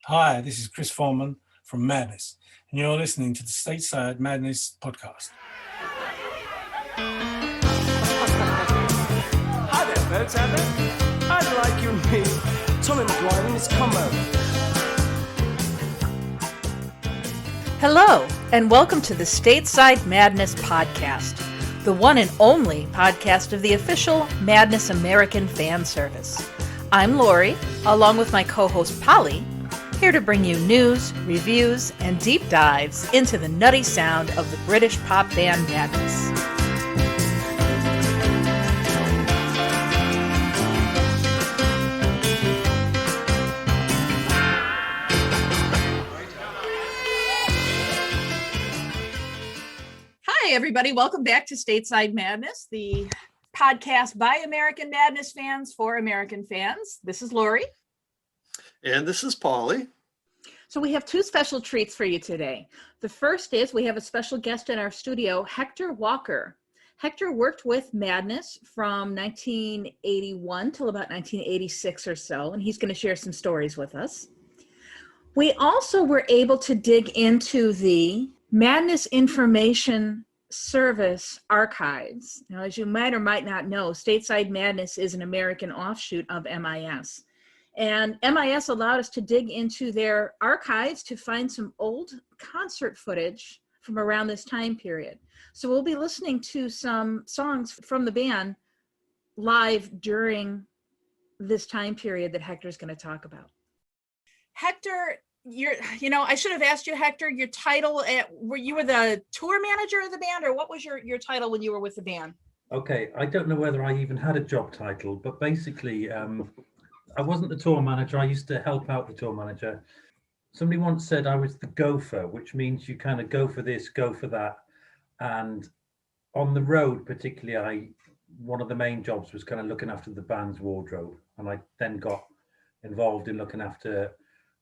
Hi, this is Chris Foreman from Madness, and you're listening to the Stateside Madness podcast. Hi there, folks out there. I'd like you and me, Tommy McGuire and his combo. Hello, and welcome to the Stateside Madness podcast, the one and only podcast of the official Madness American fan service. I'm Lori, along with my co-host Polly, here to bring you news, reviews, and deep dives into the nutty sound of the British pop band Madness. Hi, everybody. Welcome back to Stateside Madness, the podcast by American Madness fans for American fans. This is Lori. And this is Polly. So we have two special treats for you today. The first is we have a special guest in our studio, Hector Walker. Hector worked with Madness from 1981 till about 1986 or so, and he's going to share some stories with us. We also were able to dig into the Madness Information Service archives. Now, as you might or might not know, Stateside Madness is an American offshoot of MIS. And MIS allowed us to dig into their archives to find some old concert footage from around this time period. So we'll be listening to some songs from the band live during this time period that Hector's going to talk about. Hector, I should have asked you, Hector, your title, were you the tour manager of the band, or what was your title when you were with the band? Okay, I don't know whether I even had a job title, but basically, I wasn't the tour manager. I used to help out the tour manager. Somebody once said I was the gopher, which means you kind of go for this, go for that. And on the road, particularly, one of the main jobs was kind of looking after the band's wardrobe. And I then got involved in looking after,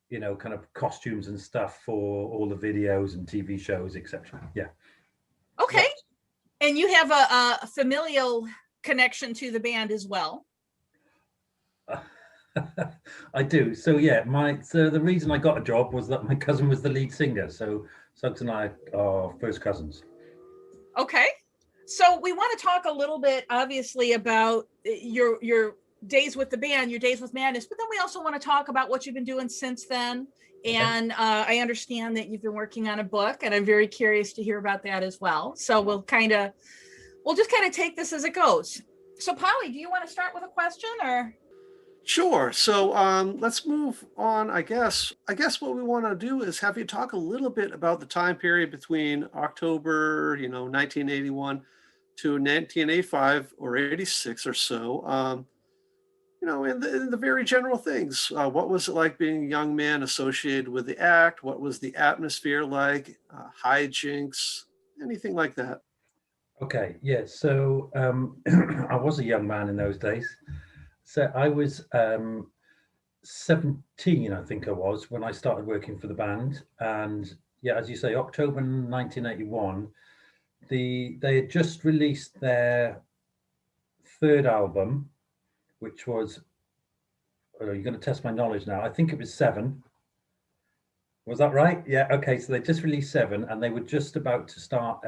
kind of costumes and stuff for all the videos and TV shows, etc. Yeah. Okay. Yes. And you have a familial connection to the band as well. I do. So yeah, so the reason I got a job was that my cousin was the lead singer. So Suggs and I are first cousins. Okay. So we want to talk a little bit, obviously, about your days with the band, your days with Madness, but then we also want to talk about what you've been doing since then. And I understand that you've been working on a book, and I'm very curious to hear about that as well. So we'll just kind of take this as it goes. So Polly, do you want to start with a question or? Sure. So let's move on. I guess what we want to do is have you talk a little bit about the time period between October, 1981 to 1985 or 86 or so. In the very general things. What was it like being a young man associated with the act? What was the atmosphere like? Hijinks, anything like that? Okay. Yeah. So I was a young man in those days. So I was 17, I think I was, when I started working for the band. And yeah, as you say, October 1981, they had just released their third album, which was, you're going to test my knowledge now. I think it was 7. Was that right? Yeah. Okay. So they just released 7, and they were just about to start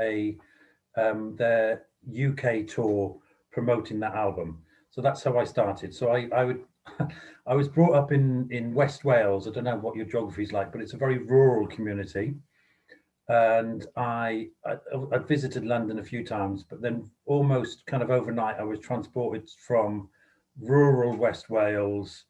their UK tour promoting that album. So that's how I started. So I was brought up in West Wales. I don't know what your geography is like, but it's a very rural community. And I visited London a few times, but then almost kind of overnight, I was transported from rural West Wales,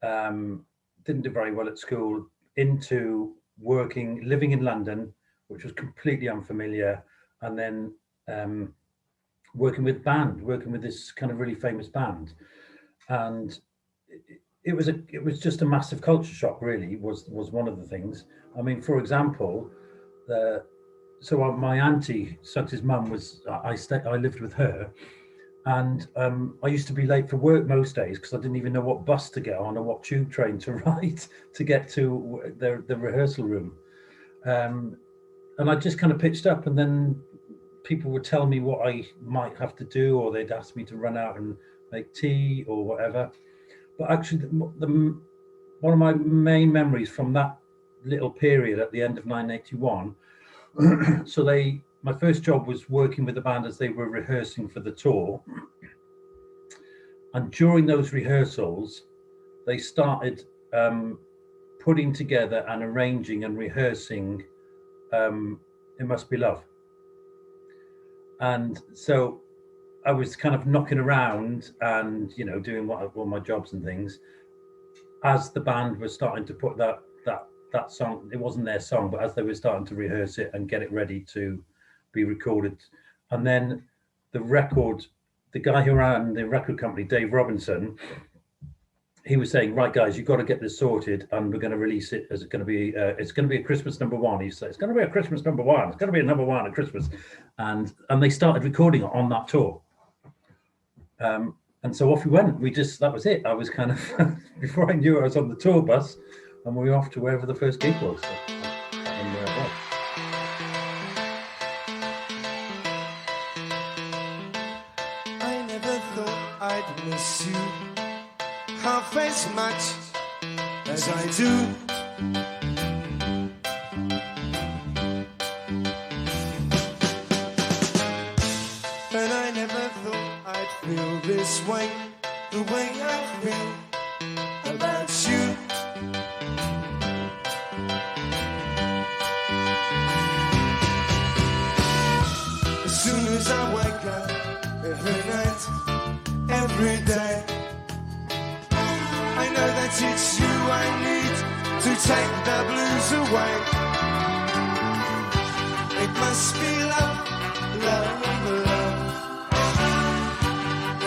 didn't do very well at school, into living in London, which was completely unfamiliar, and then working with this kind of really famous band. And it was just a massive culture shock, really, was one of the things. I mean, for example, my auntie, Suggs' mum, I lived with her, and I used to be late for work most days because I didn't even know what bus to get on or what tube train to ride to get to the rehearsal room. And I just kind of pitched up, and then people would tell me what I might have to do, or they'd ask me to run out and make tea or whatever. But actually, what one of my main memories from that little period at the end of 1981. So my first job was working with the band as they were rehearsing for the tour. And during those rehearsals, they started putting together and arranging and rehearsing It Must Be Love. And so I was kind of knocking around and, you know, doing all my jobs and things as the band was starting to put that song. It wasn't their song, but as they were starting to rehearse it and get it ready to be recorded. And then the guy who ran the record company, Dave Robinson, he was saying, right, guys, you've got to get this sorted, and we're going to release it as it's going to be a Christmas #1. He said, it's going to be a Christmas #1. It's going to be a #1 at Christmas. And they started recording it on that tour. And so off we went. That was it. I was kind of, before I knew it, I was on the tour bus, and we were off to wherever the first gig was. And where it was. I never thought I'd miss you half as much as I do. And I never thought I'd feel this way, the way I feel about you. As soon as I wake up, every night, every day, I know that it's you I need to take the blues away. It must be love, love, love.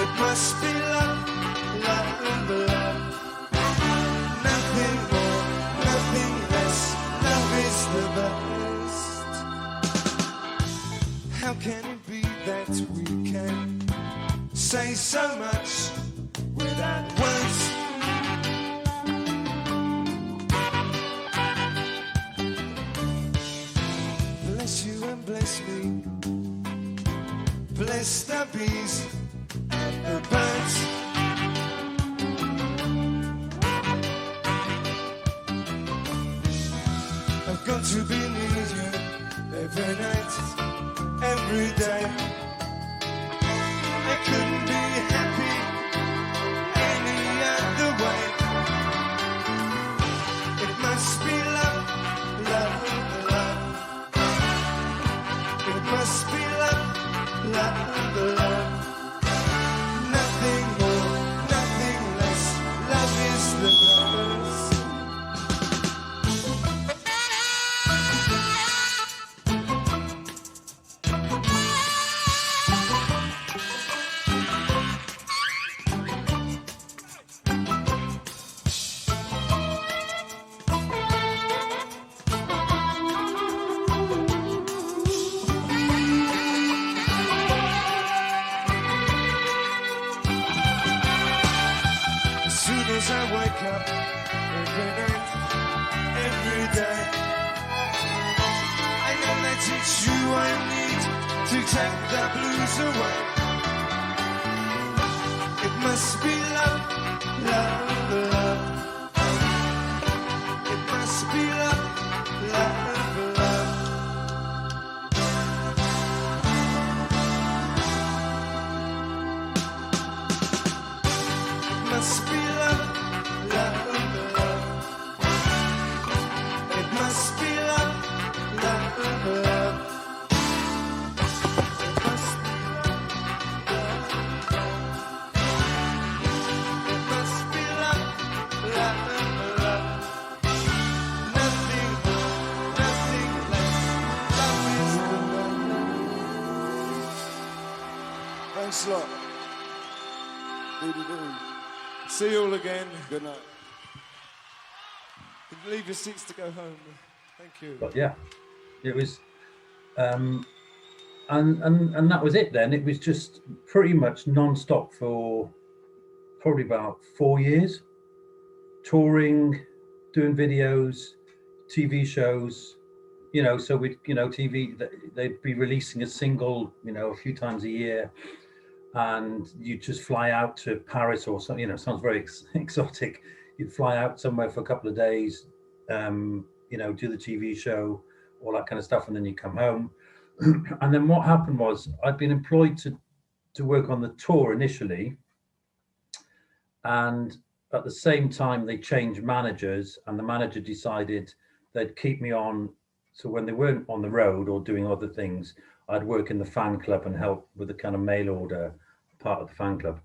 It must be love, love, love. Nothing more, nothing less. Love is the best. How can it be that we can say so much without words? Bless you and bless me. Bless the bees and the birds. I've got to be near you every night, every day. I couldn't be happy any other way. It must be love, love, love. It must be love, love, love. Nothing more, nothing less. Love is the best. As I wake up every night, every day, I know that it's you I need to take the blues away. It must be love, love, love. It must be love, love, love. It must be love. Thanks a lot. Doody-doo. See you all again. Good night. You can leave your seats to go home. Thank you. But yeah, it was, and that was it then. It was just pretty much non-stop for probably about 4 years, touring, doing videos, TV shows, you know, so we'd, you know, they'd be releasing a single, you know, a few times a year, and you just fly out to Paris or something, you know, sounds very exotic. you'd fly out somewhere for a couple of days, you know, do the TV show, all that kind of stuff, and then you come home. And then what happened was I'd been employed to work on the tour initially, and at the same time they changed managers, and the manager decided they'd keep me on. So when they weren't on the road or doing other things, I'd work in the fan club and help with the kind of mail order part of the fan club.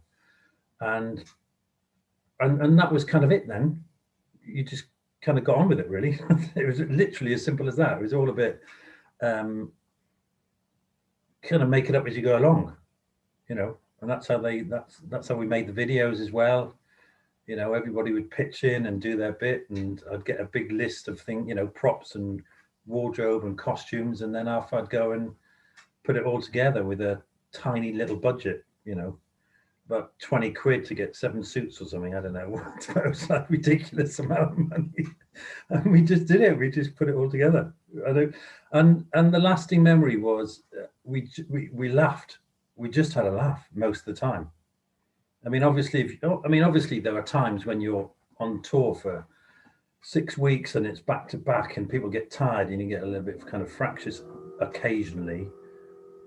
And that was kind of it then. You just kind of got on with it, really. It was literally as simple as that. It was all a bit kind of make it up as you go along, you know. And that's how we made the videos as well. You know, everybody would pitch in and do their bit, and I'd get a big list of things, you know, props and wardrobe and costumes, and then off I'd go and put it all together with a tiny little budget, you know, about 20 quid to get 7 suits or something. I don't know. It was like ridiculous amount of money. And we just did it. We just put it all together. And the lasting memory was we laughed. We just had a laugh most of the time. I mean, obviously, there are times when you're on tour for 6 weeks and it's back to back and people get tired and you get a little bit of kind of fractious occasionally,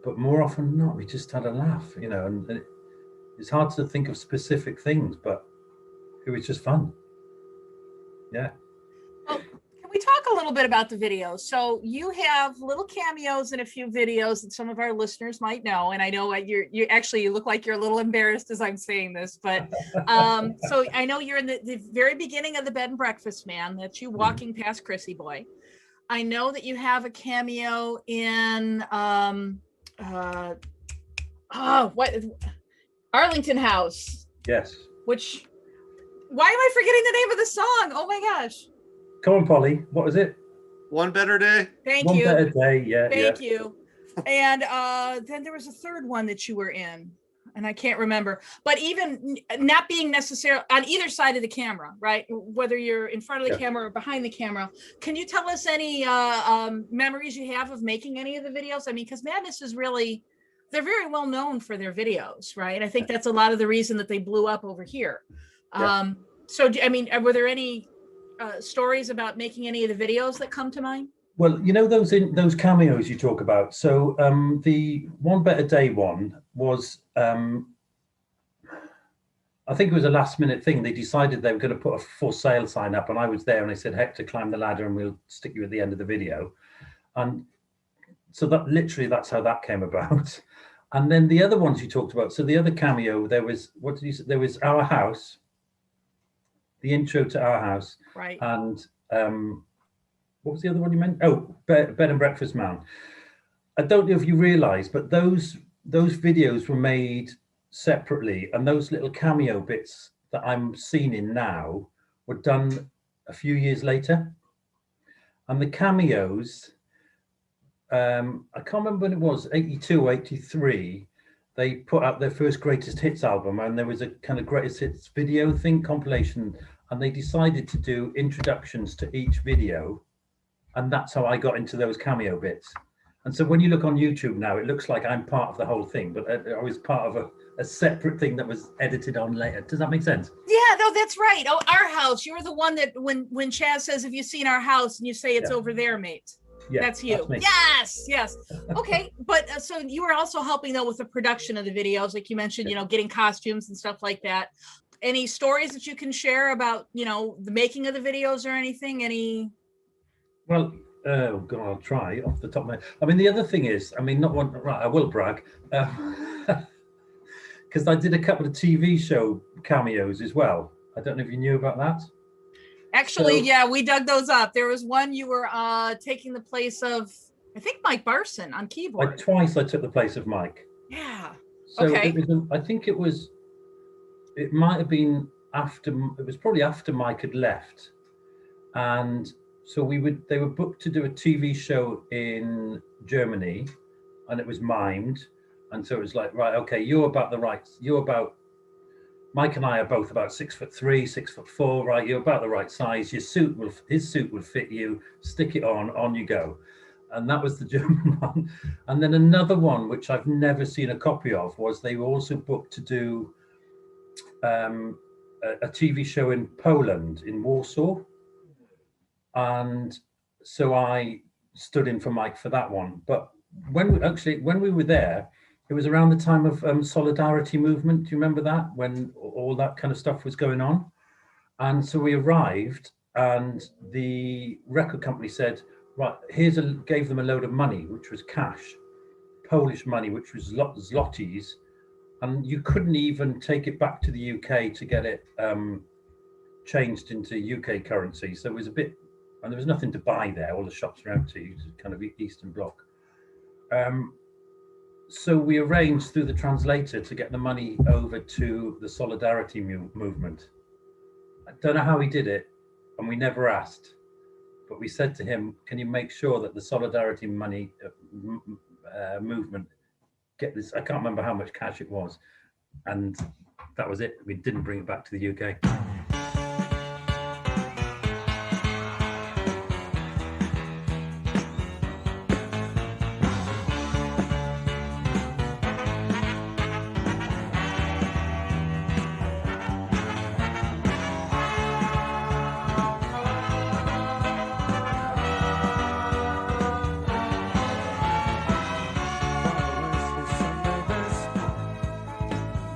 but more often than not, we just had a laugh, you know, and it's hard to think of specific things, but it was just fun. Yeah. Well, can we talk a little bit about the videos? So you have little cameos in a few videos that some of our listeners might know. And I know you actually look like you're a little embarrassed as I'm saying this, but so I know you're in the very beginning of the Bed and Breakfast Man. That's you walking past Chrissy Boy. I know that you have a cameo in Arlington House. Yes. Which, why am I forgetting the name of the song? Oh my gosh. Come on, Polly. What was it? One Better Day. Thank One you. Better Day. Yeah. Thank you. And then there was a third one that you were in, and I can't remember. But even not being necessarily on either side of the camera, right? Whether you're in front of the camera or behind the camera, can you tell us any memories you have of making any of the videos? I mean, because Madness is really, they're very well known for their videos, right? I think that's a lot of the reason that they blew up over here. Yeah. So, I mean, were there any stories about making any of the videos that come to mind? Well, you know, those cameos you talk about. So the One Better Day one was, I think it was a last minute thing. They decided they were going to put a for sale sign up, and I was there, and they said, Hector, climb the ladder and we'll stick you at the end of the video. And so that literally, that's how that came about. And then the other ones you talked about. So the other cameo, there was, what did you say? There was Our House, the intro to Our House. Right. And what was the other one you meant? Oh, Bed and Breakfast Man. I don't know if you realize, but those videos were made separately, and those little cameo bits that I'm seeing in now were done a few years later. And the cameos, I can't remember when it was, 82 or 83, they put out their first greatest hits album, and there was a kind of greatest hits video thing, compilation, and they decided to do introductions to each video. And that's how I got into those cameo bits. And so when you look on YouTube now, it looks like I'm part of the whole thing, but I was part of a separate thing that was edited on later. Does that make sense? Yeah, no, that's right. Oh, Our House. You're the one that when Chaz says, have you seen Our House? And you say it's over there, mate. Yeah, that's you. That's Yes. Okay. But so you were also helping though with the production of the videos, like you mentioned, you know, getting costumes and stuff like that. Any stories that you can share about, you know, the making of the videos or anything? Well, oh God, I'll try off the top of my head. I mean, the other thing is, I mean, I will brag, because I did a couple of TV show cameos as well. I don't know if you knew about that. Actually, yeah, we dug those up. There was one you were taking the place of, I think, Mike Barson on keyboard. Twice I took the place of Mike. Yeah. So okay. I think it might have been it was probably after Mike had left. And so they were booked to do a TV show in Germany, and it was mimed. And so it was like, right, okay, Mike and I are both about 6'3", 6'4", right? You're about the right size. His suit will fit you. Stick it on you go. And that was the German one. And then another one, which I've never seen a copy of, was they were also booked to do a TV show in Poland, in Warsaw. And so I stood in for Mike for that one. But when we were there, it was around the time of Solidarity movement. Do you remember that? When all that kind of stuff was going on? And so we arrived, and the record company said, right, gave them a load of money, which was cash, Polish money, which was zlotys, and you couldn't even take it back to the UK to get it changed into UK currency. So it was a bit, and there was nothing to buy there. All the shops were empty. It was kind of Eastern Bloc. So we arranged through the translator to get the money over to the Solidarity movement. I don't know how he did it, and we never asked, but we said to him, can you make sure that the Solidarity money movement get this? I can't remember how much cash it was. And that was it. We didn't bring it back to the UK.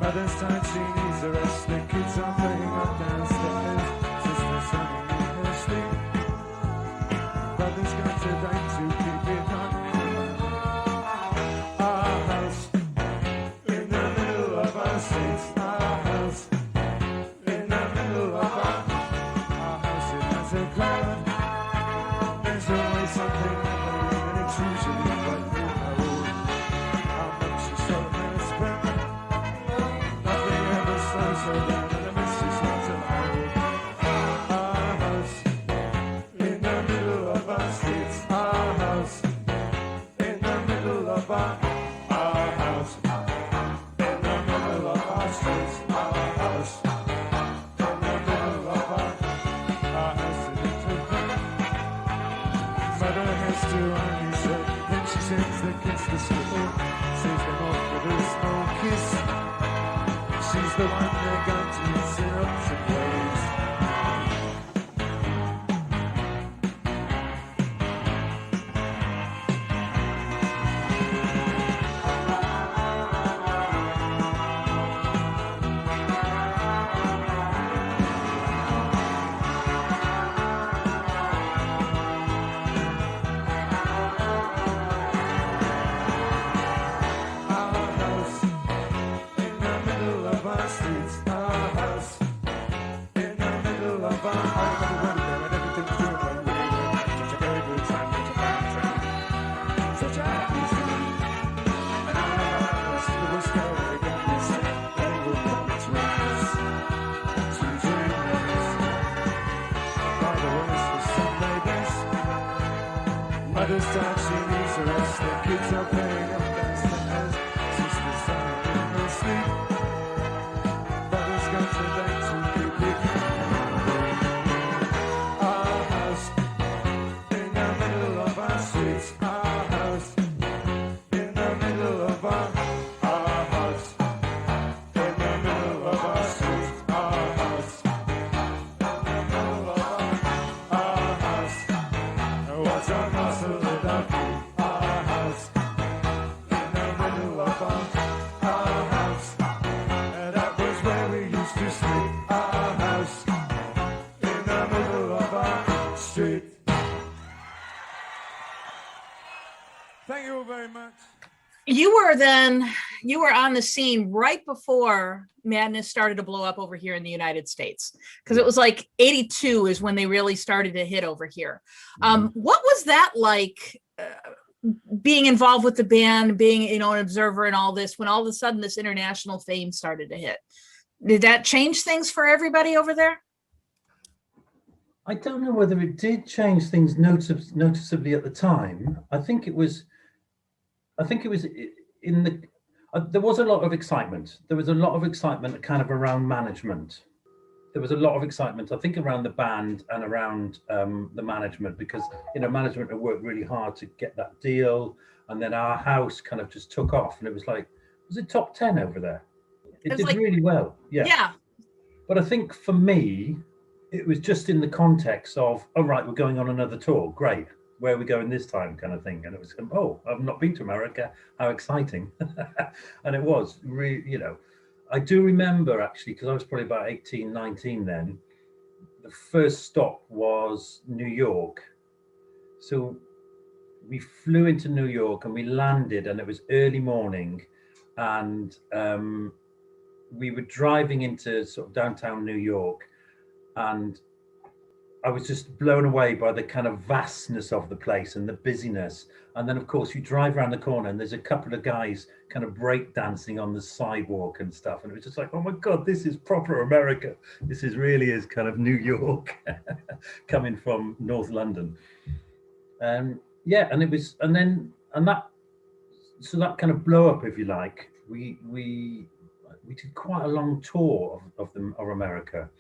By this time she needs a rest. The kids are playing up downstairs. Sister's running in her sleep. Brother's got to die to keep it on. Our house in the middle of our streets. Our house in the middle of our house. It has a crowd. There's always something happening, and it's usually quite narrow. How much is so gonna spend? So down and the missus not allowed. Our house in the middle of our streets. Our house in the middle of our house in the middle of our streets. Our house in the middle of our house. Mother has to only say when she sends the kids to school, saves them off with a small kiss. She's the one that got to syrups and waves. Mother's tired, she needs a rest. The kids are playing up downstairs. Sister's running in her sleep. Brother's got to bed to keep it going. Our house in the middle of our streets. Our house in the middle of our house in the middle of our streets. Our house in the middle of our house. What's our muscle without you? Our house in the middle of our house. And that was where we used to sleep. Our house in the middle of our street. Thank you very much. You were on the scene right before Madness started to blow up over here in the United States, because it was like 82 is when they really started to hit over here. What was that like, being involved with the band, being, an observer and all this, when all of a sudden this international fame started to hit? Did that change things for everybody over there? I don't know whether it did change things noticeably at the time. I think it was in the, there was a lot of excitement. There was a lot of excitement kind of around management. There was a lot of excitement, I think, around the band and around the management, because, management had worked really hard to get that deal. And then our house kind of just took off, and it was like, was it top 10 over there? It did like, really well. Yeah. Yeah. But I think for me, it was just in the context of, oh, right, we're going on another tour. Great. Where are we going this time, kind of thing. And it was, oh, I've not been to America. How exciting. And it was really, you know, I do remember actually, because I was probably about 18, 19 then, the first stop was New York. So we flew into New York and we landed, and it was early morning, and we were driving into sort of downtown New York, and I was just blown away by the kind of vastness of the place and the busyness. And then, of course, you drive around the corner and there's a couple of guys kind of break dancing on the sidewalk and stuff. And it was just like, oh my God, this is proper America. This is really is kind of New York coming from North London. Yeah, and it was, and that, so that kind of blow up, if you like, we did quite a long tour of America.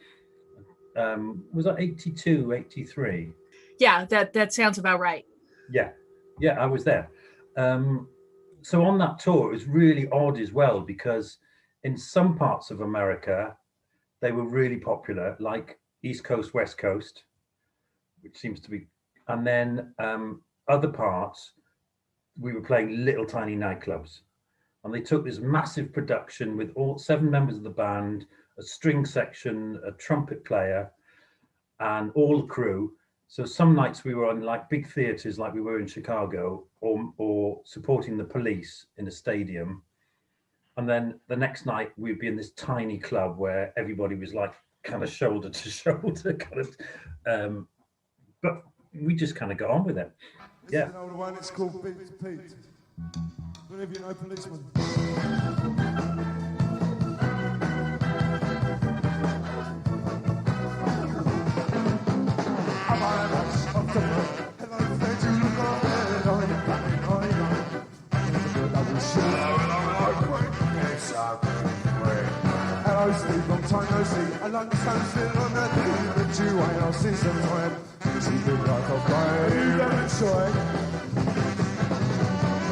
Was that 82, 83? Yeah, that sounds about right. Yeah, I was there. So on that tour, it was really odd as well, because in some parts of America, they were really popular, like East Coast, West Coast, which seems to be, and then other parts, we were playing little tiny nightclubs. And they took this massive production with all 7 members of the band, a string section, a trumpet player, and all the crew. So some nights we were on like big theaters, like we were in Chicago, or supporting the Police in a stadium. And then the next night we'd be in this tiny club where everybody was like kind of shoulder to shoulder, kind of. But we just kind of got on with it. This is an older one, it's called Beat to Pete. Don't even know Policeman. Hello, Steve, long time no see. I like the sound still on that thing, but you ain't, I'll see some time. You see good like I'll cry, you don't shy.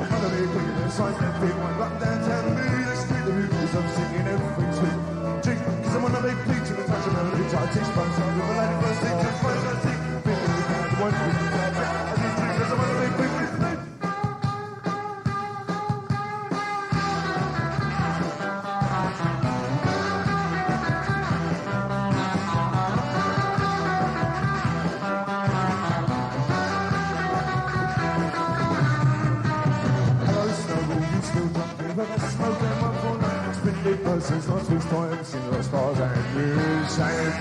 Follow me, quick, and sign that big one. Run downtown the mood, the street, the mood, cause I'm singing everything sweet. Drink, cause I'm on a big beach and I touch a melody. I teach both sides of my lady first thing, just find that thing. Big in the band, one thing, I need drink cause I'm on a big beach. Since last week's time, seen a lot of stars and moons saying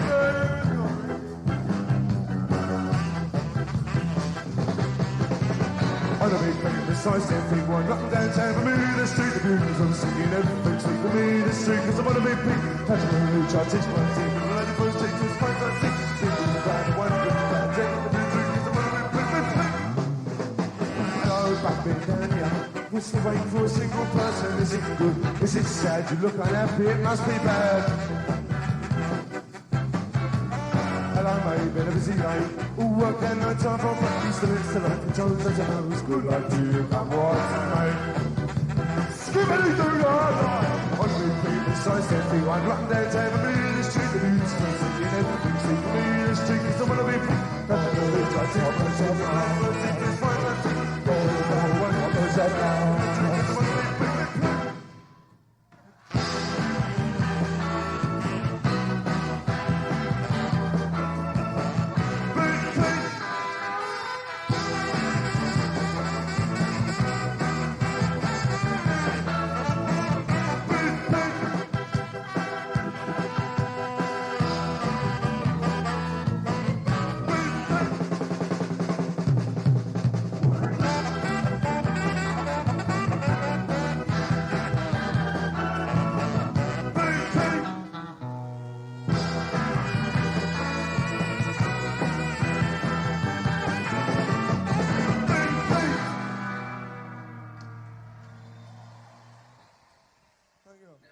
on a big thing, precise 10 feet wide, up and downtown for me, the street, the views, I'm singing everything sweet for me, the street, cause I'm on a big thing, touching the roots, I teach my team, and the lady first takes this fight, I think, singing the band, one big band, taking the big drink, cause I'm on a big thing. Hello, back big down here. What's the wait for a single person? Is it good? Is it sad? You look unhappy, it must be bad. Hello mate, been a busy day. All work and no time for practice. The lips, the light, the toes, the toes. Good luck to you, come right mate. Skibbity-doo-la-la. On the beat, the size 10 feet wide. Run downtown the middle of the street. The dudes still singing everything. Sleep for me in the street, cause I'm on a big beat. Nothing to lose, I take myself out. I think this fine, I think. What goes that now?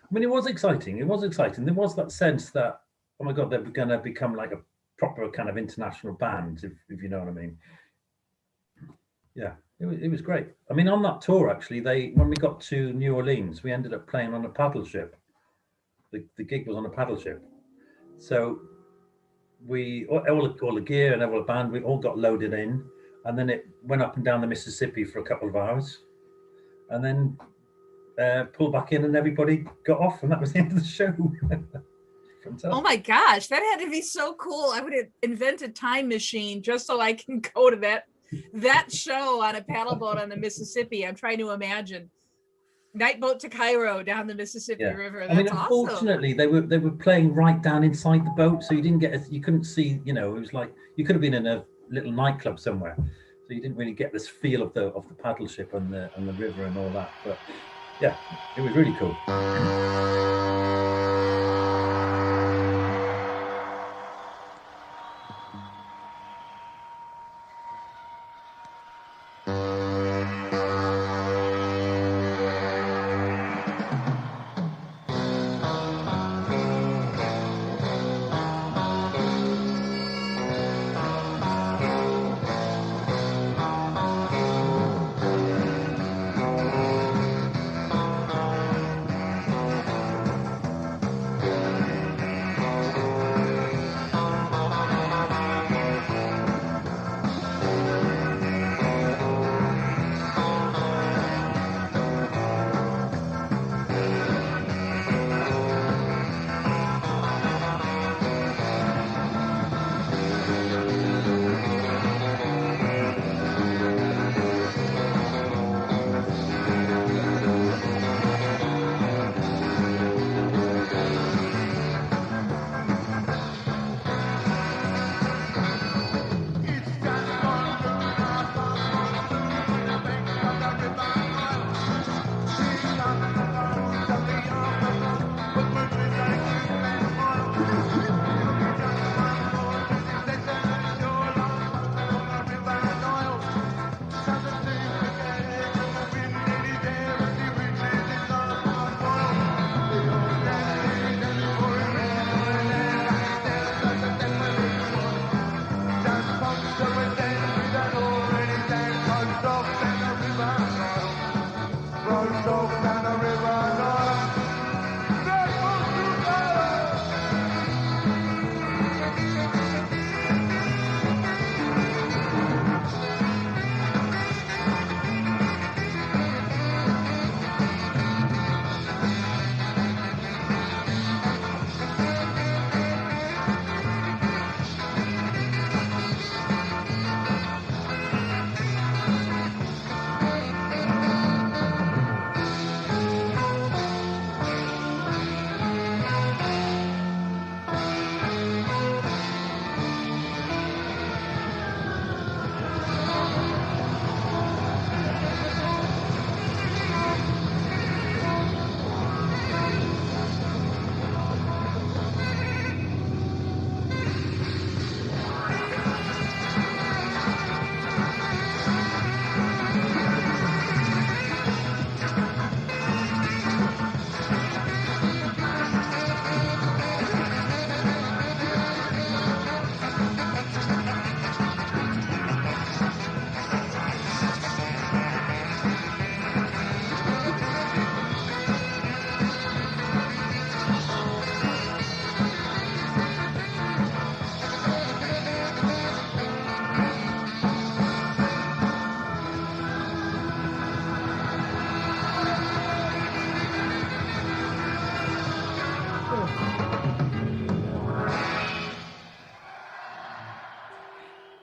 I mean, it was exciting. It was exciting. There was that sense that, oh my God, they were going to become like a proper kind of international band, if you know what I mean. Yeah, it was great. I mean, on that tour, actually, when we got to New Orleans, we ended up playing on a paddle ship. The gig was on a paddle ship. So we all the gear and all the band, we all got loaded in, and then it went up and down the Mississippi for a couple of hours, and then pulled back in, and everybody got off, and that was the end of the show. Oh my gosh, that had to be so cool. I would invent a time machine just so I can go to that show on a paddle boat on the Mississippi. I'm trying to imagine. Night boat to Cairo down the Mississippi River. That's awesome. Unfortunately, they were playing right down inside the boat, so you couldn't see. It was like you could have been in a little nightclub somewhere, so you didn't really get this feel of the paddle ship and the river and all that. But yeah, it was really cool.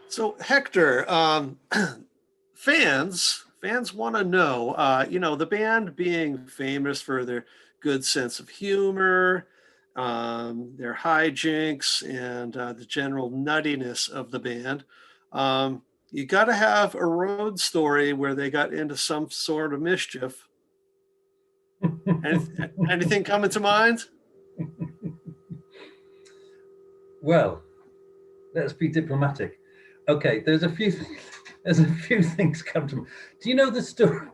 So Hector, fans want to know, the band being famous for their good sense of humor, their hijinks, and the general nuttiness of the band. You got to have a road story where they got into some sort of mischief. Anything coming to mind? Well, let's be diplomatic. Okay, there's a few things come to me. Do you know the story?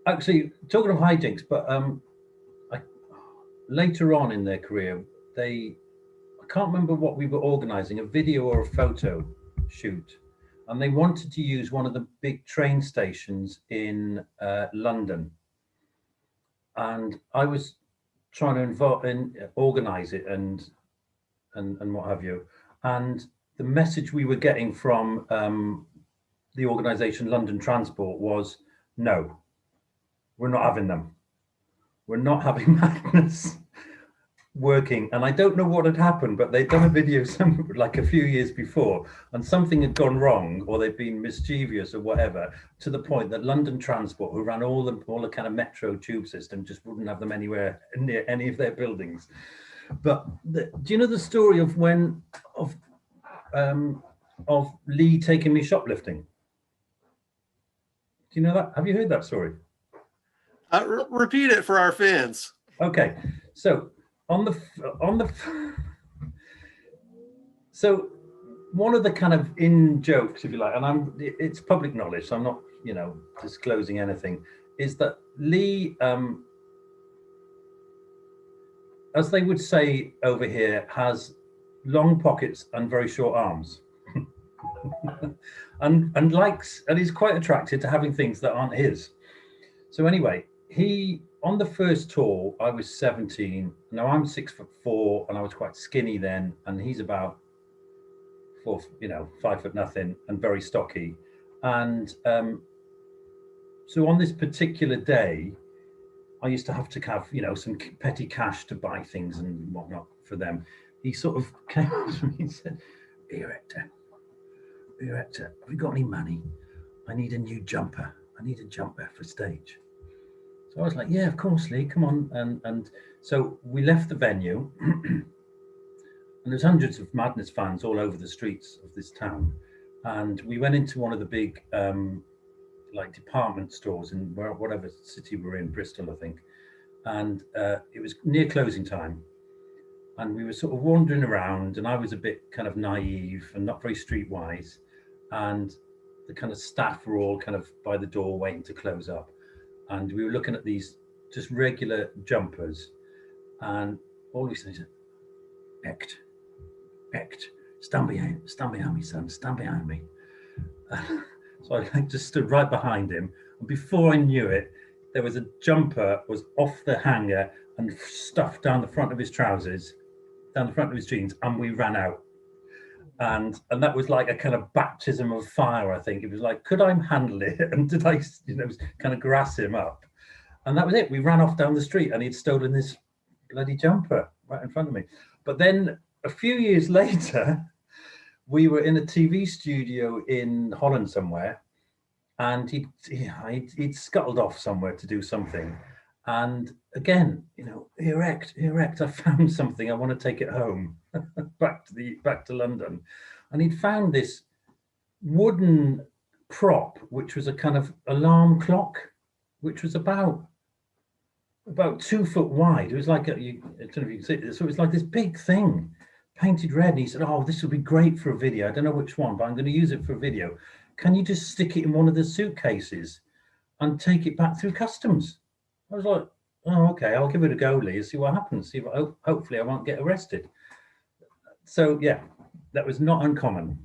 Actually, talking of hijinks, but later on in their career, I can't remember what we were organizing, a video or a photo shoot, and they wanted to use one of the big train stations in London, and I was trying to organize it and and what have you. And the message we were getting from the organisation London Transport was, no, we're not having them. We're not having Madness working. And I don't know what had happened, but they'd done a video like a few years before, and something had gone wrong, or they'd been mischievous or whatever, to the point that London Transport, who ran all the kind of metro tube system, just wouldn't have them anywhere near any of their buildings. But do you know the story of of Lee taking me shoplifting? Do you know that? Have you heard that story? Repeat it for our fans. Okay, so so one of the kind of in jokes, if you like, and it's public knowledge, so I'm not, you know, disclosing anything, is that Lee, as they would say over here, has long pockets and very short arms. and he's quite attracted to having things that aren't his. So anyway, on the first tour, I was 17. Now I'm 6'4", and I was quite skinny then, and he's about 5 foot nothing and very stocky. And so on this particular day, I used to have to have, you know, some petty cash to buy things and whatnot for them. He sort of came up to me and said, "Here, Hector, have you got any money? I need a new jumper. I need a jumper for stage." So I was like, "Yeah, of course, Lee, come on." And so we left the venue, and there's hundreds of Madness fans all over the streets of this town. And we went into one of the big like department stores in whatever city we're in, Bristol, I think. And it was near closing time. And we were sort of wandering around, and I was a bit kind of naive and not very streetwise. And the kind of staff were all kind of by the door waiting to close up. And we were looking at these just regular jumpers. And all we said, Hecht, stand behind me, son, stand behind me. So I just stood right behind him. And before I knew it, there was a jumper was off the hanger and stuffed down the front of his trousers, down the front of his jeans, and we ran out. And that was like a kind of baptism of fire, I think. It was like, could I handle it? And did I, you know, kind of grass him up? And that was it. We ran off down the street, and he'd stolen this bloody jumper right in front of me. But then a few years later, we were in a TV studio in Holland somewhere, and he'd scuttled off somewhere to do something. And again, you know, here, Hecht, I found something. I want to take it home, back to London. And he'd found this wooden prop, which was a kind of alarm clock, which was about 2 foot wide. It was like I don't know if you can see it. So it was like this big thing, painted red. And he said, "Oh, this would be great for a video. I don't know which one, but I'm going to use it for a video. Can you just stick it in one of the suitcases and take it back through customs?" I was like, "Oh, okay, I'll give it a go, Lee, see what happens. See if hopefully I won't get arrested." So yeah, that was not uncommon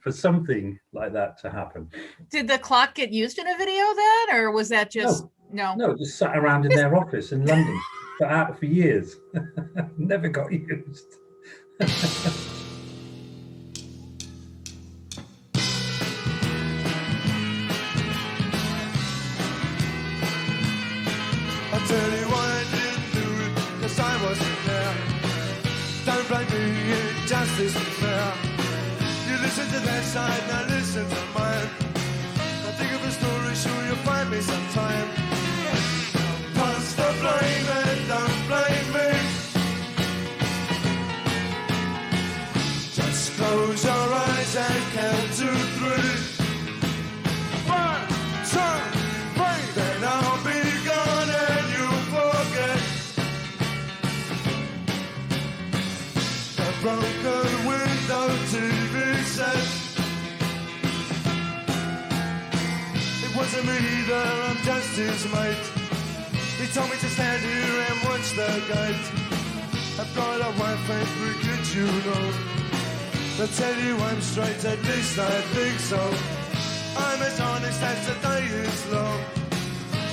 for something like that to happen. Did the clock get used in a video then, or was that just no? Just sat around in their office in London for years. Never got used. I'll tell you why I didn't do it, 'cause I wasn't there. Don't blame me, it just isn't fair. You listen to their side, now listen to mine. I think of a story, sure you'll find me sometime. Pass the blame and don't blame me. Just close your eyes and count to 3. 1, 2, 3, then I'll be gone and you'll forget the broken window TV set. It wasn't me either, I'm just his mate. He told me to stand here and watch the gate. I've got a wife and 3 kids, you know. They'll tell you I'm straight, at least I think so. I'm as honest as the day is long.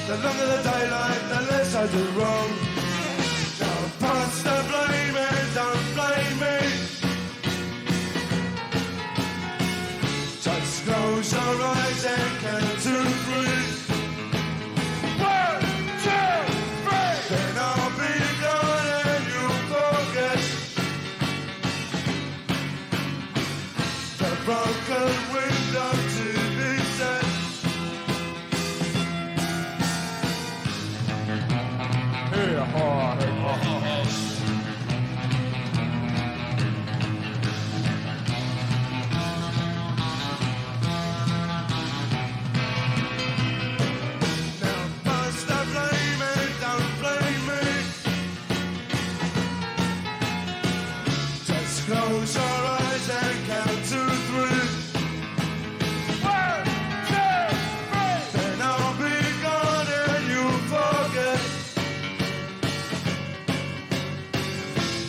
The longer the daylight, the less I do wrong. Don't pass the blame and don't close your eyes and count to 3. 1, 2, 3. Then I'll be gone and you'll forget the broken window to be set. Hey, ha, hey, ha, ha. Close your eyes and count to 3. 1, 2, 3. Then I'll be gone and you'll forget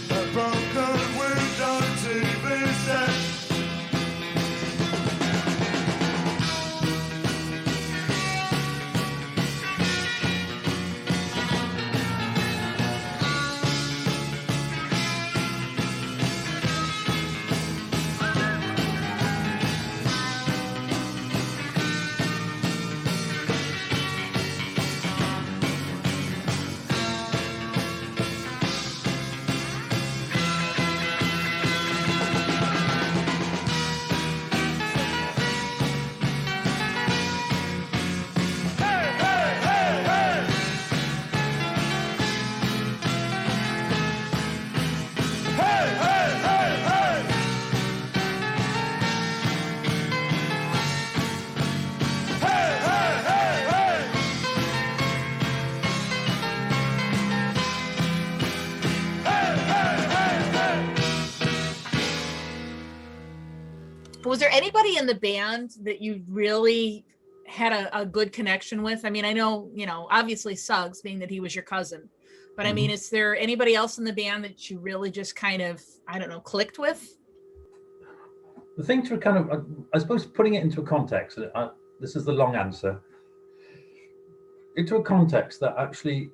the broken window TV set. Was there anybody in the band that you really had a good connection with? I mean, I know, obviously Suggs, being that he was your cousin, but I mean, is there anybody else in the band that you really just kind of, I don't know, clicked with? The thing to kind of, I suppose, putting it into a context, this is the long answer, into a context that actually,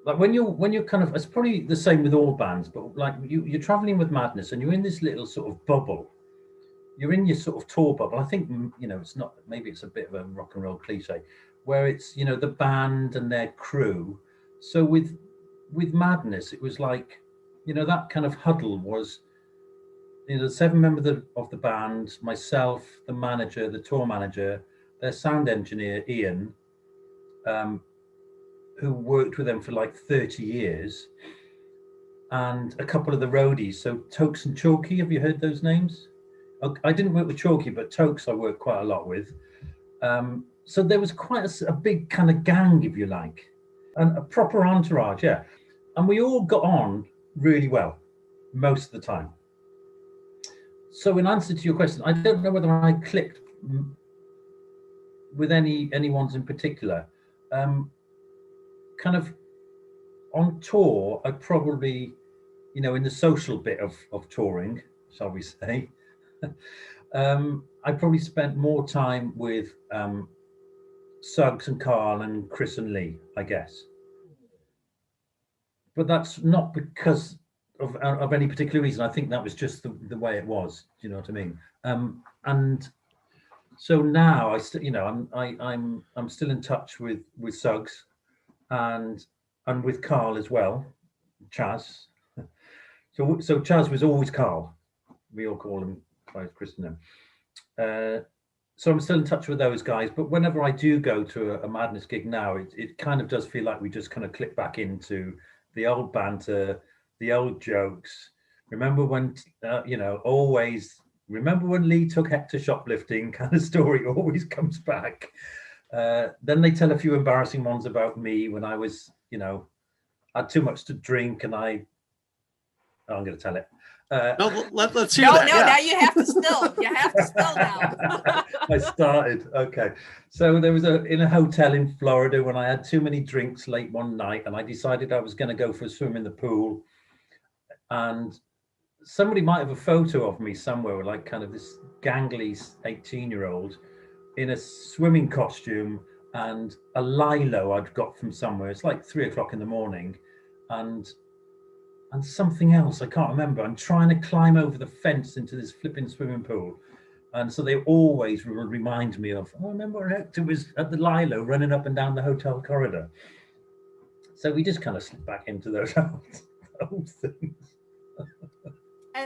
like when you're kind of, it's probably the same with all bands, but like you're traveling with Madness and you're in this little sort of bubble. You're in your sort of tour bubble. I think, it's not, maybe it's a bit of a rock and roll cliche, where it's, the band and their crew. So with Madness, it was like, that kind of huddle was, the 7 members of the band, myself, the manager, the tour manager, their sound engineer, Ian, who worked with them for like 30 years, and a couple of the roadies. So Tokes and Chalky, have you heard those names? I didn't work with Chalky, but Tokes I worked quite a lot with. So there was quite a big kind of gang, if you like, and a proper entourage, yeah. And we all got on really well, most of the time. So in answer to your question, I don't know whether I clicked with anyone's in particular. Kind of on tour, I probably, in the social bit of touring, shall we say, I probably spent more time with Suggs and Carl and Chris and Lee, I guess. But that's not because of any particular reason. I think that was just the way it was. Do you know what I mean? And so now I'm still in touch with Suggs and with Carl as well, Chaz. So Chaz was always Carl. We all call him by his Christian name. So I'm still in touch with those guys, but whenever I do go to a Madness gig now, it kind of does feel like we just kind of click back into the old banter, the old jokes. Remember when, always, remember when Lee took Hector shoplifting kind of story always comes back. Then they tell a few embarrassing ones about me when I was, had too much to drink and I'm going to tell it. No, let's hear that. No, yeah. Now you have to spill now. I started. Okay. So there was in a hotel in Florida when I had too many drinks late one night and I decided I was going to go for a swim in the pool. And somebody might have a photo of me somewhere, like kind of this gangly 18-year-old in a swimming costume and a lilo I'd got from somewhere. It's like 3 o'clock in the morning and something else, I can't remember. I'm trying to climb over the fence into this flipping swimming pool. And so they always will remind me of, oh, remember when Hector was at the Lilo running up and down the hotel corridor? So we just kind of slip back into those old things.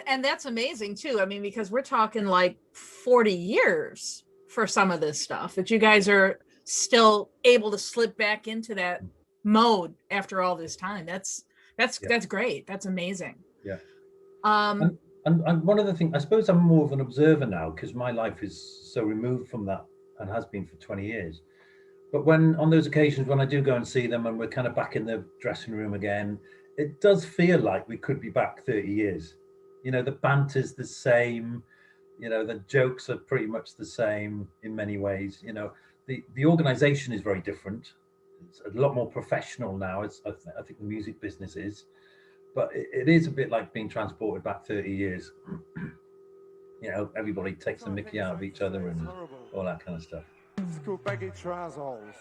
And that's amazing too. I mean, because we're talking like 40 years for some of this stuff, that you guys are still able to slip back into that mode after all this time. That's great. That's amazing. Yeah. And one of the things, I suppose I'm more of an observer now because my life is so removed from that and has been for 20 years. But when on those occasions when I do go and see them and we're kind of back in the dressing room again, it does feel like we could be back 30 years. You know, the banter's the same, you know, the jokes are pretty much the same in many ways. You know, the organization is very different. It's a lot more professional now. I think the music business is, but it is a bit like being transported back 30 years. You know, everybody takes the mickey out of each other and all that kind of stuff. School baggy trousers.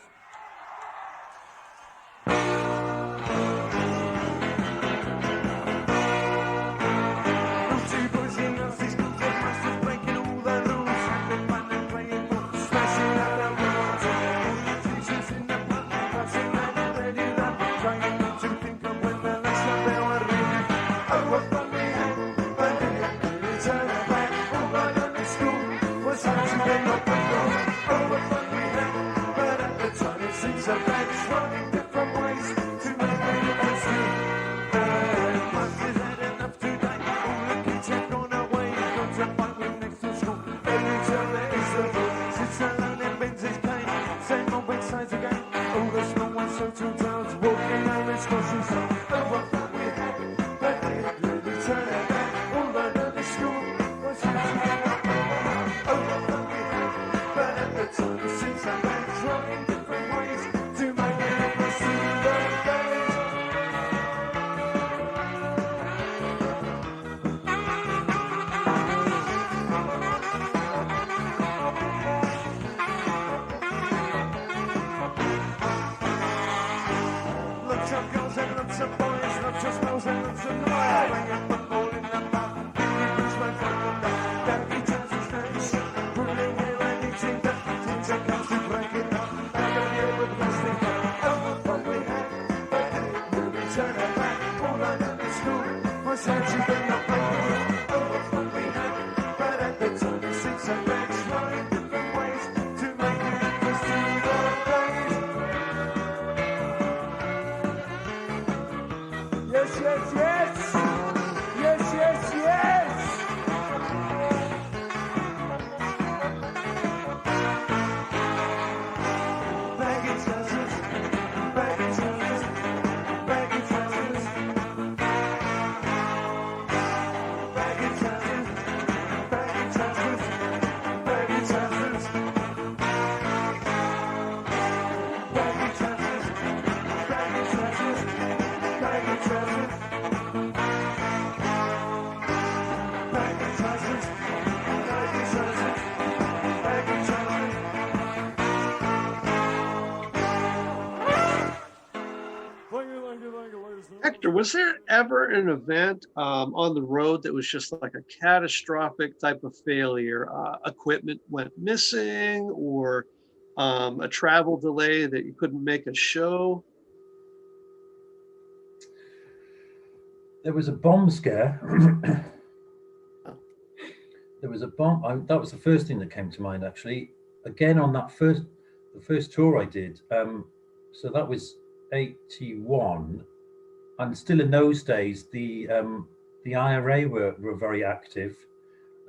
Hector, was there ever an event on the road that was just like a catastrophic type of failure? Equipment went missing, or a travel delay that you couldn't make a show? There was a bomb scare. There was a bomb. That was the first thing that came to mind, actually. Again, on that the first tour I did. So that was 81. And still in those days, the IRA were very active,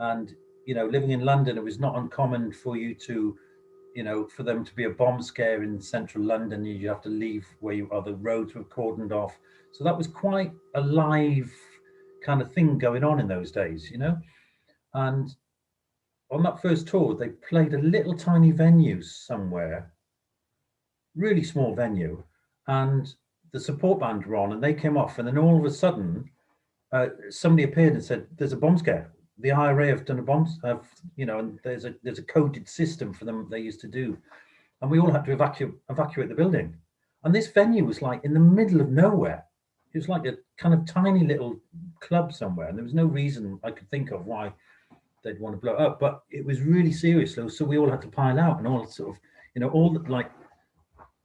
and you know, living in London, it was not uncommon for you to, you know, for them to be a bomb scare in central London. You have to leave where you are. The roads were cordoned off, so that was quite a live kind of thing going on in those days, you know. And on that first tour, they played a little tiny venue somewhere, really small venue, and the support band were on, and they came off, and then all of a sudden, somebody appeared and said, "There's a bomb scare. The IRA have done a bomb, you know, and there's a coded system for them they used to do," and we all had to evacuate the building. And this venue was like in the middle of nowhere. It was like a kind of tiny little club somewhere, and there was no reason I could think of why they'd want to blow it up. But it was really serious, so we all had to pile out, and all sort of, all the, like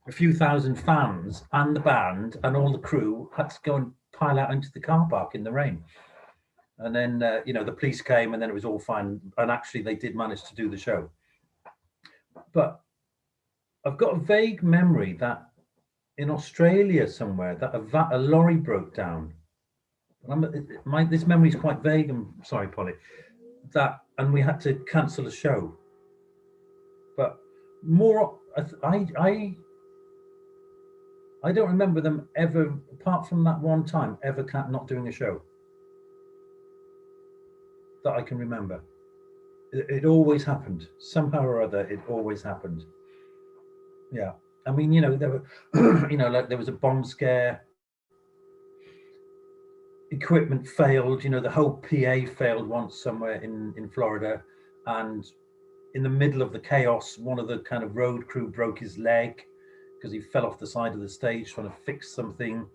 a few thousand fans and the band and all the crew had to go and pile out into the car park in the rain. And then, the police came, and then it was all fine. And actually, they did manage to do the show. But I've got a vague memory that in Australia somewhere, that a lorry broke down. This memory is quite vague. I'm sorry, Polly. And we had to cancel a show. But more, I don't remember them ever, apart from that one time, ever not doing a show that I can remember. It always happened somehow or other. It always happened. Yeah, I mean, there were, like there was a bomb scare. Equipment failed. The whole PA failed once somewhere in Florida, and in the middle of the chaos, one of the kind of road crew broke his leg because he fell off the side of the stage trying to fix something.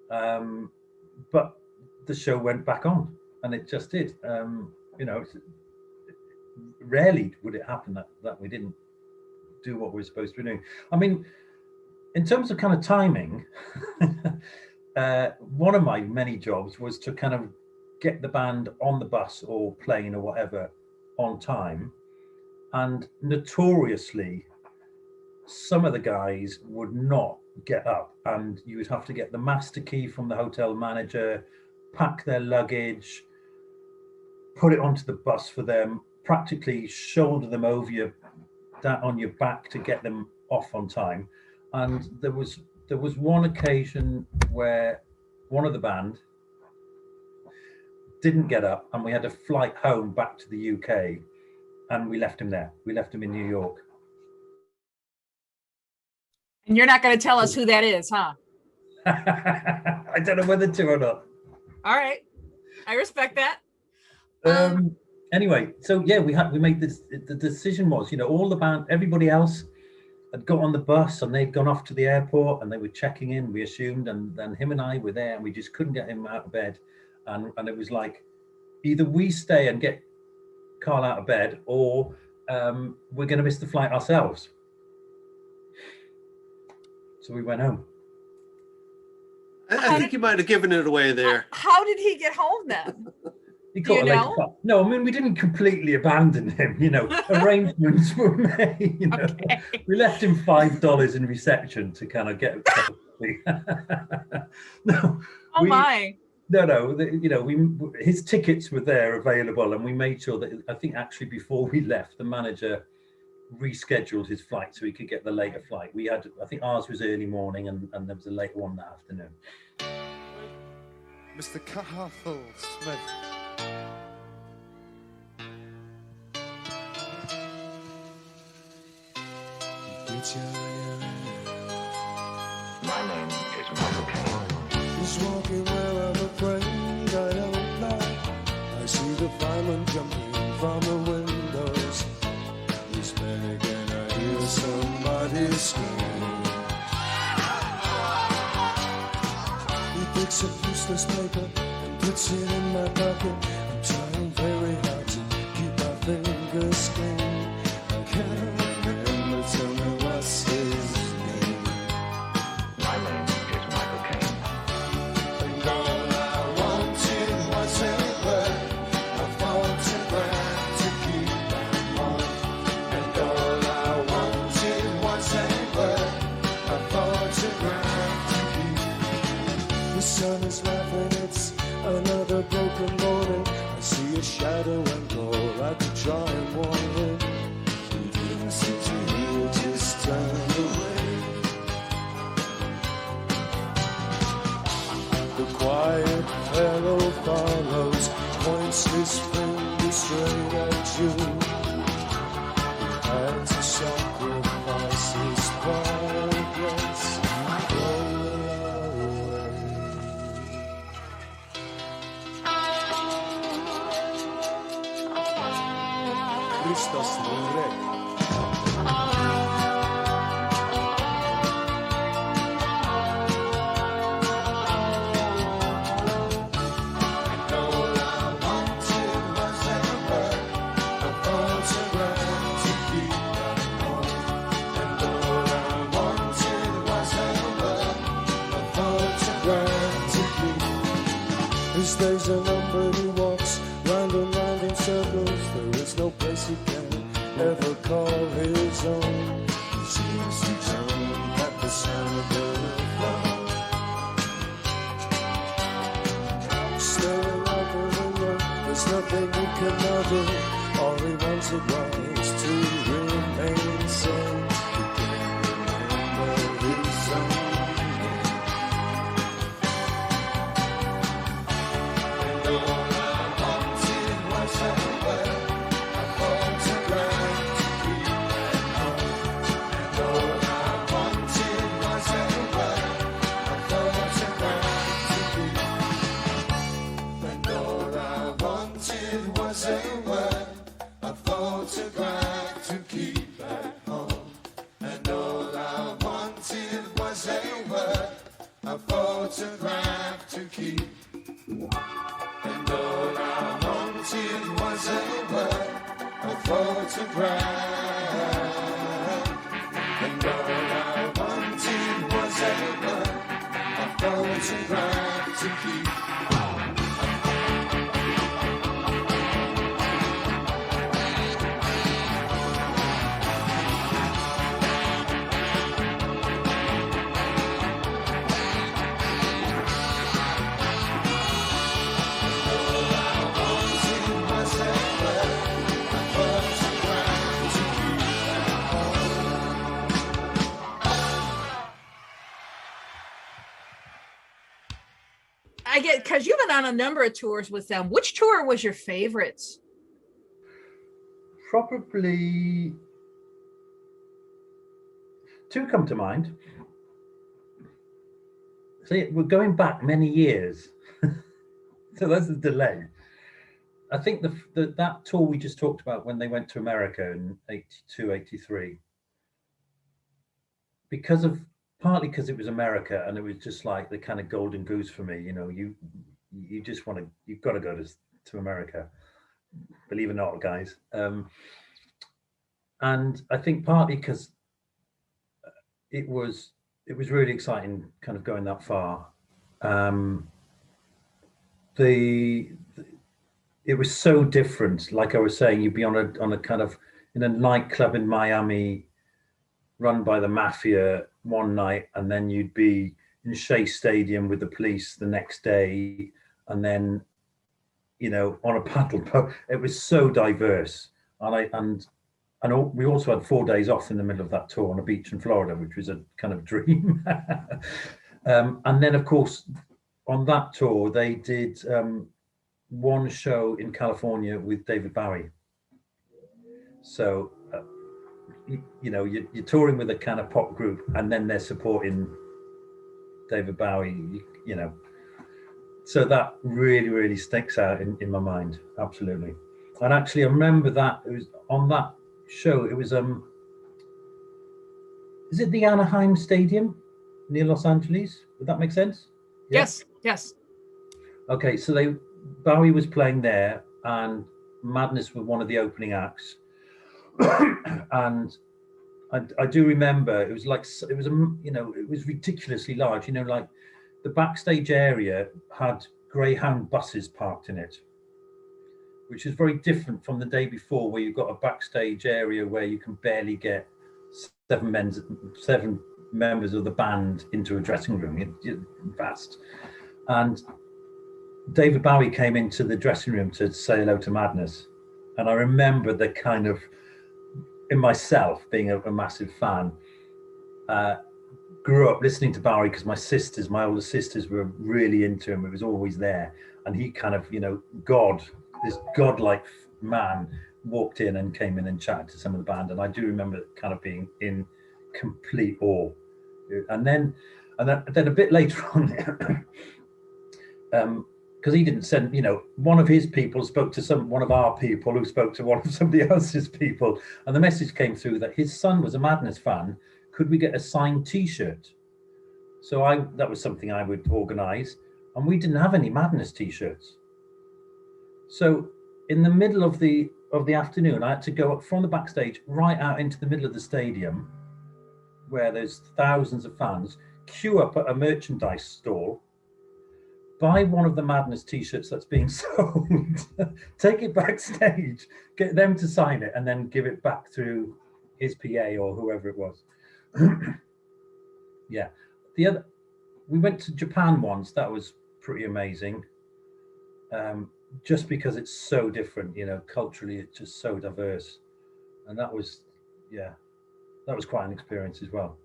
But the show went back on, and it just did. Rarely would it happen that we didn't do what we were supposed to be doing. I mean, in terms of kind of timing, one of my many jobs was to kind of get the band on the bus or plane or whatever on time. And notoriously, some of the guys would not get up, and you would have to get the master key from the hotel manager, pack their luggage, put it onto the bus for them, practically shoulder them over on your back to get them off on time. And there was one occasion where one of the band didn't get up, and we had a flight home back to the UK, and we left him there. We left him in New York. And you're not going to tell us who that is, huh? I don't know whether to or not. All right, I respect that. Anyway, so yeah, we made this. The decision was, all the band, everybody else had got on the bus and they'd gone off to the airport and they were checking in, we assumed, and then him and I were there, and we just couldn't get him out of bed, and it was like, either we stay and get Carl out of bed, or we're going to miss the flight ourselves. So we went home. I think you might have given it away there. How did he get home then? He got a late flight. No, I mean, we didn't completely abandon him, arrangements were made, Okay. We left him $5 in reception to kind of get a cup of tea. No. My. No, his tickets were there available, and we made sure that, I think actually before we left, the manager rescheduled his flight so he could get the later flight. We had, I think ours was early morning, and there was a late one that afternoon. Mr. Carl Smith. My name is Michael Caine. He's walking where I'm afraid I don't lie. I see the firemen jumping from the windows. He's panicking, I hear somebody scream. He picks up useless paper and puts it in my pocket. I'm trying very hard to keep my fingers clean. I can't remember, tell me what's his name. My name is Michael Caine. And all I wanted was a photograph to keep my home. And all I wanted was a photograph to keep. The sun is laughing, it's another broken morning. I see a shadow and go like a giant warning. He didn't seem to hear, just turned away. The quiet fellow follows, points his finger straight at you. He had to sacrifice his progress. Go away. Christos Murek. All I wanted was a word, stays a number, he walks round and round in circles. There is no place he can ever call his own. He seems to jump at the sound of the phone. Staring out of the window, there's nothing he can do. All he wanted was to remain sane. He can't remember his own name. And all I wanted was a photograph to keep at home. And all I wanted was a photograph to keep. And all I wanted was a photograph to keep at home. And all I wanted was a photograph to keep. And all I wanted was a photograph. And all I wanted was a photograph to keep. I get, because you've been on a number of tours with them. Which tour was your favorite? Probably two come to mind. See, we're going back many years, so that's the delay. I think that tour we just talked about when they went to America in 82, 83, partly because it was America and it was just like the kind of golden goose for me. You know, you just you've got to go to America, believe it or not, guys. And I think partly because it was really exciting, kind of going that far. It was so different. Like I was saying, you'd be on a kind of in a nightclub in Miami, run by the mafia one night, and then you'd be in Shea Stadium with the police the next day, and then, you know, on a paddle boat. It was so diverse, and we also had 4 days off in the middle of that tour on a beach in Florida, which was a kind of dream. And then, of course, on that tour, they did one show in California with David Bowie. So, you know, you're touring with a kind of pop group, and then they're supporting David Bowie, you know. So that really, really sticks out in my mind, absolutely. And actually, I remember that it was on that show. It was is it the Anaheim Stadium near Los Angeles? Would that make sense? Yeah? Yes. Okay, so Bowie was playing there, and Madness were one of the opening acts. And I do remember it was ridiculously large. You know, like the backstage area had Greyhound buses parked in it, which is very different from the day before, where you've got a backstage area where you can barely get seven members of the band into a dressing room. It's vast. And David Bowie came into the dressing room to say hello to Madness, and I remember the kind of, in myself, being a massive fan, grew up listening to Bowie because my older sisters were really into him. It was always there. And he kind of, you know, this godlike man walked in and came in and chatted to some of the band. And I do remember kind of being in complete awe. And then a bit later on, because he didn't send, you know, one of his people spoke to one of our people who spoke to one of somebody else's people, and the message came through that his son was a Madness fan. Could we get a signed T-shirt? So that was something I would organise, and we didn't have any Madness T-shirts. So in the middle of the afternoon, I had to go up from the backstage right out into the middle of the stadium, where there's thousands of fans, queue up at a merchandise stall, buy one of the Madness t-shirts that's being sold, take it backstage, get them to sign it, and then give it back through his PA or whoever it was. Yeah. We went to Japan once. That was pretty amazing. Just because it's so different, you know, culturally, it's just so diverse. And that was quite an experience as well.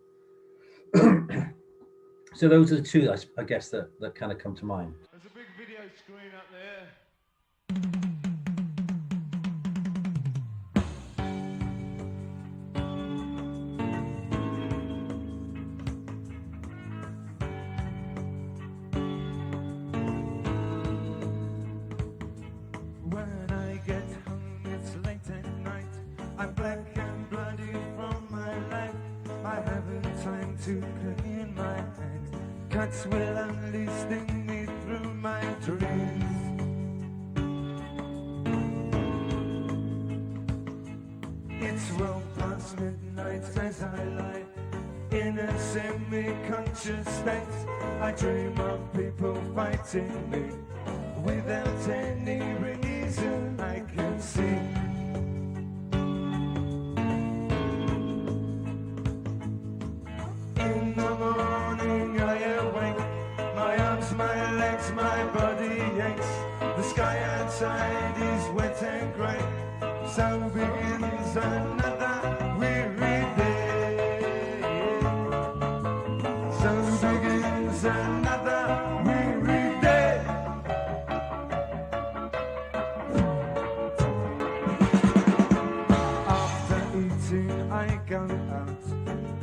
So those are the two, I guess, that kind of come to mind. There's a big video screen up there. When I get home, it's late at night. I'm black and bloody from my life. I haven't time to clean my hand. Cuts will only sting me through my dreams. It's well past midnight as I lie in a semi-conscious state. I dream of people fighting me without any reason I can see. In the morning I awake, my arms, my legs, my body aches. The sky outside is wet and grey, so begins another weary day. So begins another weary day. After eating I go out,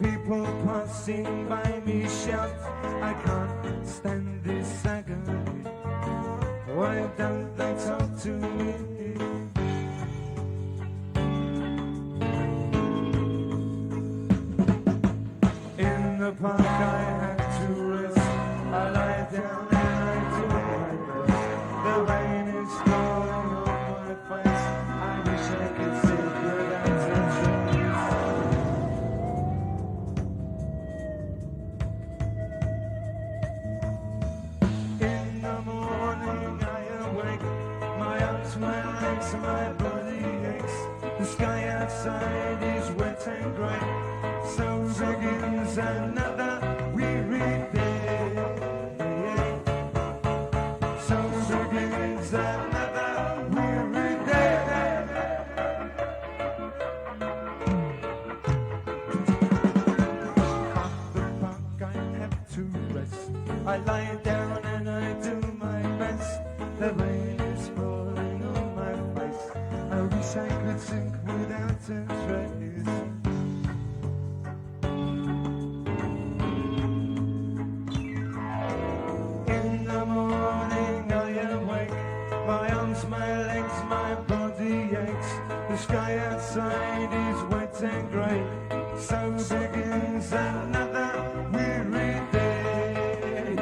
people passing by me shout, I can't stand this agony. Why don't they talk to me? In the park I had to rest. I lie down and I do my best. The rain is falling on my face. I wish I could sit without a trace. In the morning I awake, my arms, my legs, my body aches. The sky outside is wet and grey, so begins another weary day. So begins another weary day. At the park I have to rest. I lie down and I do my best. The rain is falling on my face. I wish I could sink without a trace. In the morning I awake, my arms, my legs, my body aches. The sky outside is wet and grey, so begins another weary day.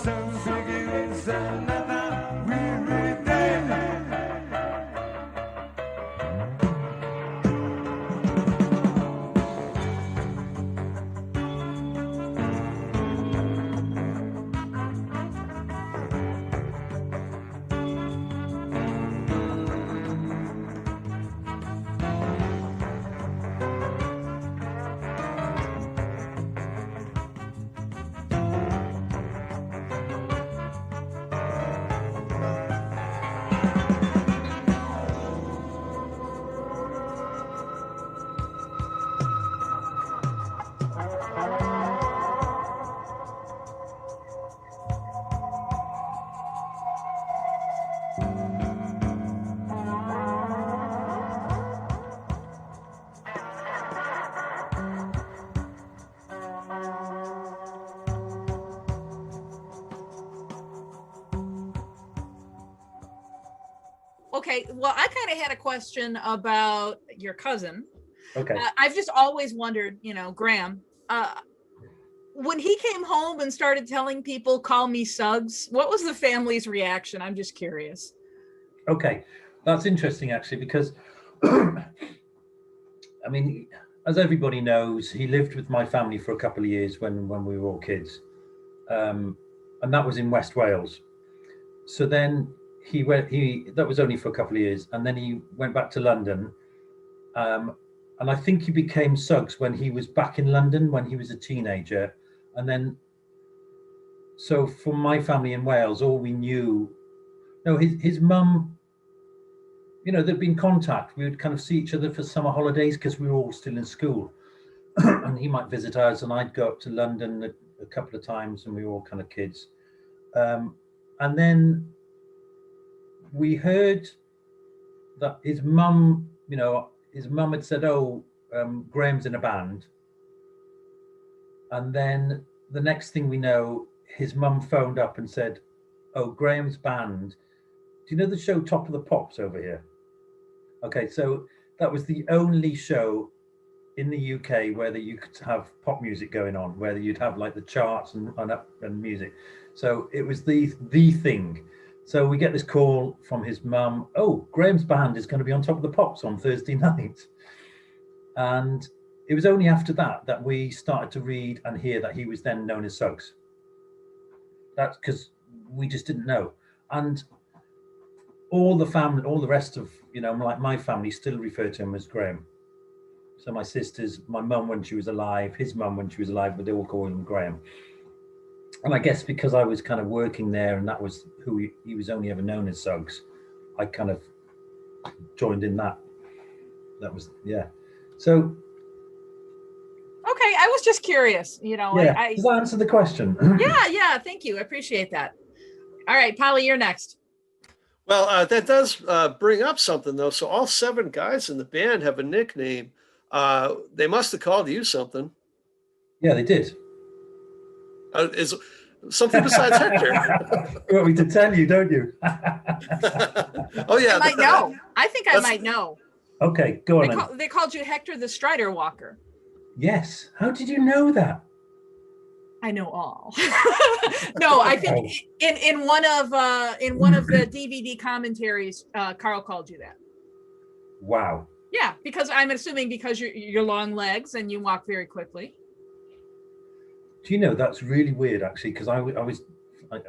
So begins another weary day. Okay, well, I kind of had a question about your cousin. Okay. I've just always wondered, you know, Graham, when he came home and started telling people, call me Suggs, what was the family's reaction? I'm just curious. Okay, that's interesting actually, because I mean, as everybody knows, he lived with my family for a couple of years when we were all kids. and that was in West Wales. So then that was only for a couple of years, and then he went back to London. And I think he became Suggs when he was back in London when he was a teenager. And then, so for my family in Wales, all we knew, no, his mum, there'd been contact. We would kind of see each other for summer holidays because we were all still in school. And he might visit us, and I'd go up to London a couple of times, and we were all kind of kids. And then we heard that his mum had said, "Oh, Graham's in a band." And then the next thing we know, his mum phoned up and said, "Oh, Graham's band. Do you know the show Top of the Pops over here?" Okay, so that was the only show in the UK where you could have pop music going on, where you'd have like the charts and music. So it was the thing. So we get this call from his mum, "Oh, Graham's band is going to be on Top of the Pops on Thursday night." And it was only after that we started to read and hear that he was then known as Suggs. That's because we just didn't know. And all the rest of, like my family still refer to him as Graham. So my sisters, my mum when she was alive, his mum when she was alive, but they all call him Graham. And I guess because I was kind of working there and that was who he was only ever known as Suggs, I kind of joined in that. That was, yeah. So. Okay, I was just curious, Yeah, does that answer the question? Yeah, thank you. I appreciate that. All right, Polly, you're next. Well, that does bring up something, though. So all 7 guys in the band have a nickname. They must have called you something. Yeah, they did. Is something besides Hector? You want me to tell you, don't you? Oh, yeah. I might know. I think I might know. Okay, go on. They called you Hector the Strider Walker. Yes. How did you know that? I know all. No, I think in one of the DVD commentaries, Carl called you that. Wow. Yeah, because I'm assuming because you're long legs and you walk very quickly. Do you know that's really weird actually? Because I was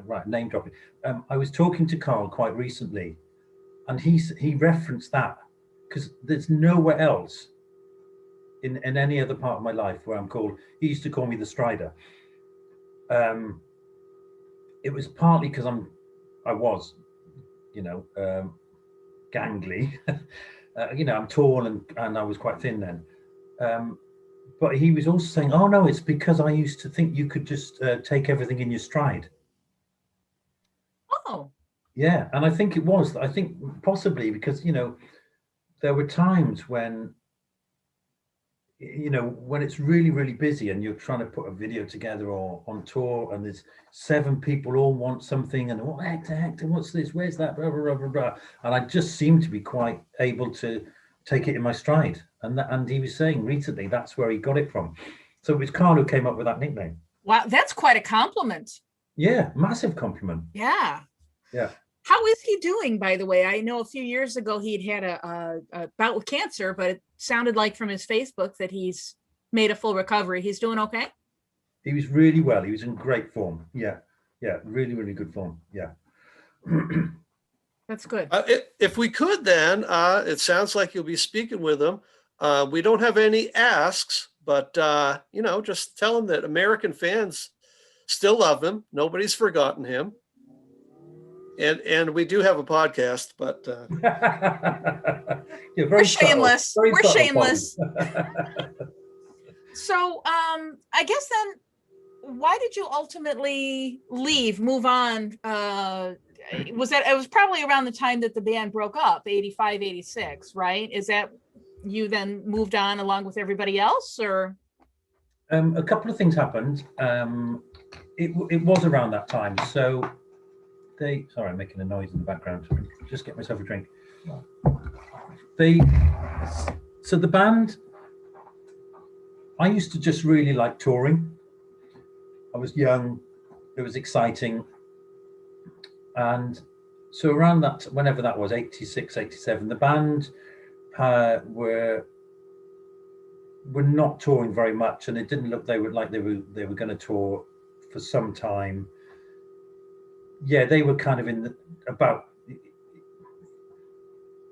right, name dropping. I was talking to Carl quite recently, and he referenced that because there's nowhere else in any other part of my life where I'm called. He used to call me the Strider. It was partly because I was, gangly. I'm tall and I was quite thin then. But he was also saying, "Oh no, it's because I used to think you could just take everything in your stride." Oh. Yeah, and I think it was. I think possibly because there were times when when it's really, really busy and you're trying to put a video together or on tour and there's 7 people all want something and Hector, what's this? Where's that? Blah, blah, blah, blah. And I just seem to be quite able to take it in my stride. And he was saying recently that's where he got it from. So it was Carl who came up with that nickname. Wow, that's quite a compliment. Yeah, massive compliment. Yeah. Yeah. How is he doing, by the way? I know a few years ago he'd had a bout with cancer, but it sounded like from his Facebook that he's made a full recovery. He's doing okay? He was really well. He was in great form. Yeah. Yeah. Really, really good form. Yeah. That's good. If we could, then it sounds like you'll be speaking with him. We don't have any asks, but just tell him that American fans still love him. Nobody's forgotten him. And we do have a podcast, but yeah, we're shameless. We're shameless. Podcast. So I guess then, why did you ultimately move on? It was probably around the time that the band broke up, 85, 86, right? Is that you then moved on along with everybody else, or? A couple of things happened. It was around that time. So sorry, I'm making a noise in the background. Just get myself a drink. So the band, I used to just really like touring. I was young, it was exciting. And so around that, whenever that was, 86, 87, the band were not touring very much, and it didn't look they were going to tour for some time. yeah, they were kind of in the, about,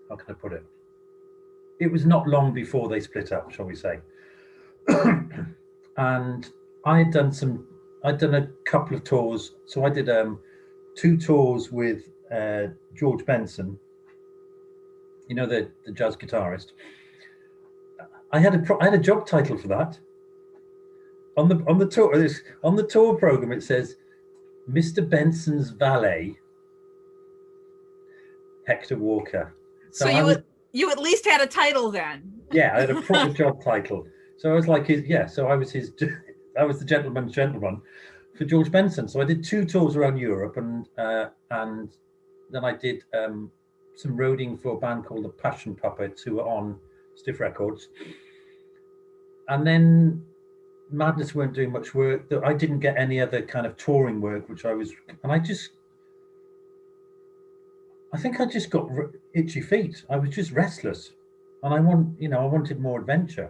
how can I put it? It was not long before they split up, shall we say. And I'd done a couple of tours. So I did 2 tours with George Benson, you know, the jazz guitarist. I had a job title for that. On the tour program, it says Mr. Benson's valet, Hector Walker. So you at least had a title then. Yeah, I had a proper job title. So I was like so I was the gentleman's gentleman for George Benson. So I did 2 tours around Europe, and then I did some roading for a band called the Passion Puppets, who were on Stiff Records. And then Madness weren't doing much work. I didn't get any other kind of touring work, I think I just got itchy feet. I was just restless, and I wanted more adventure,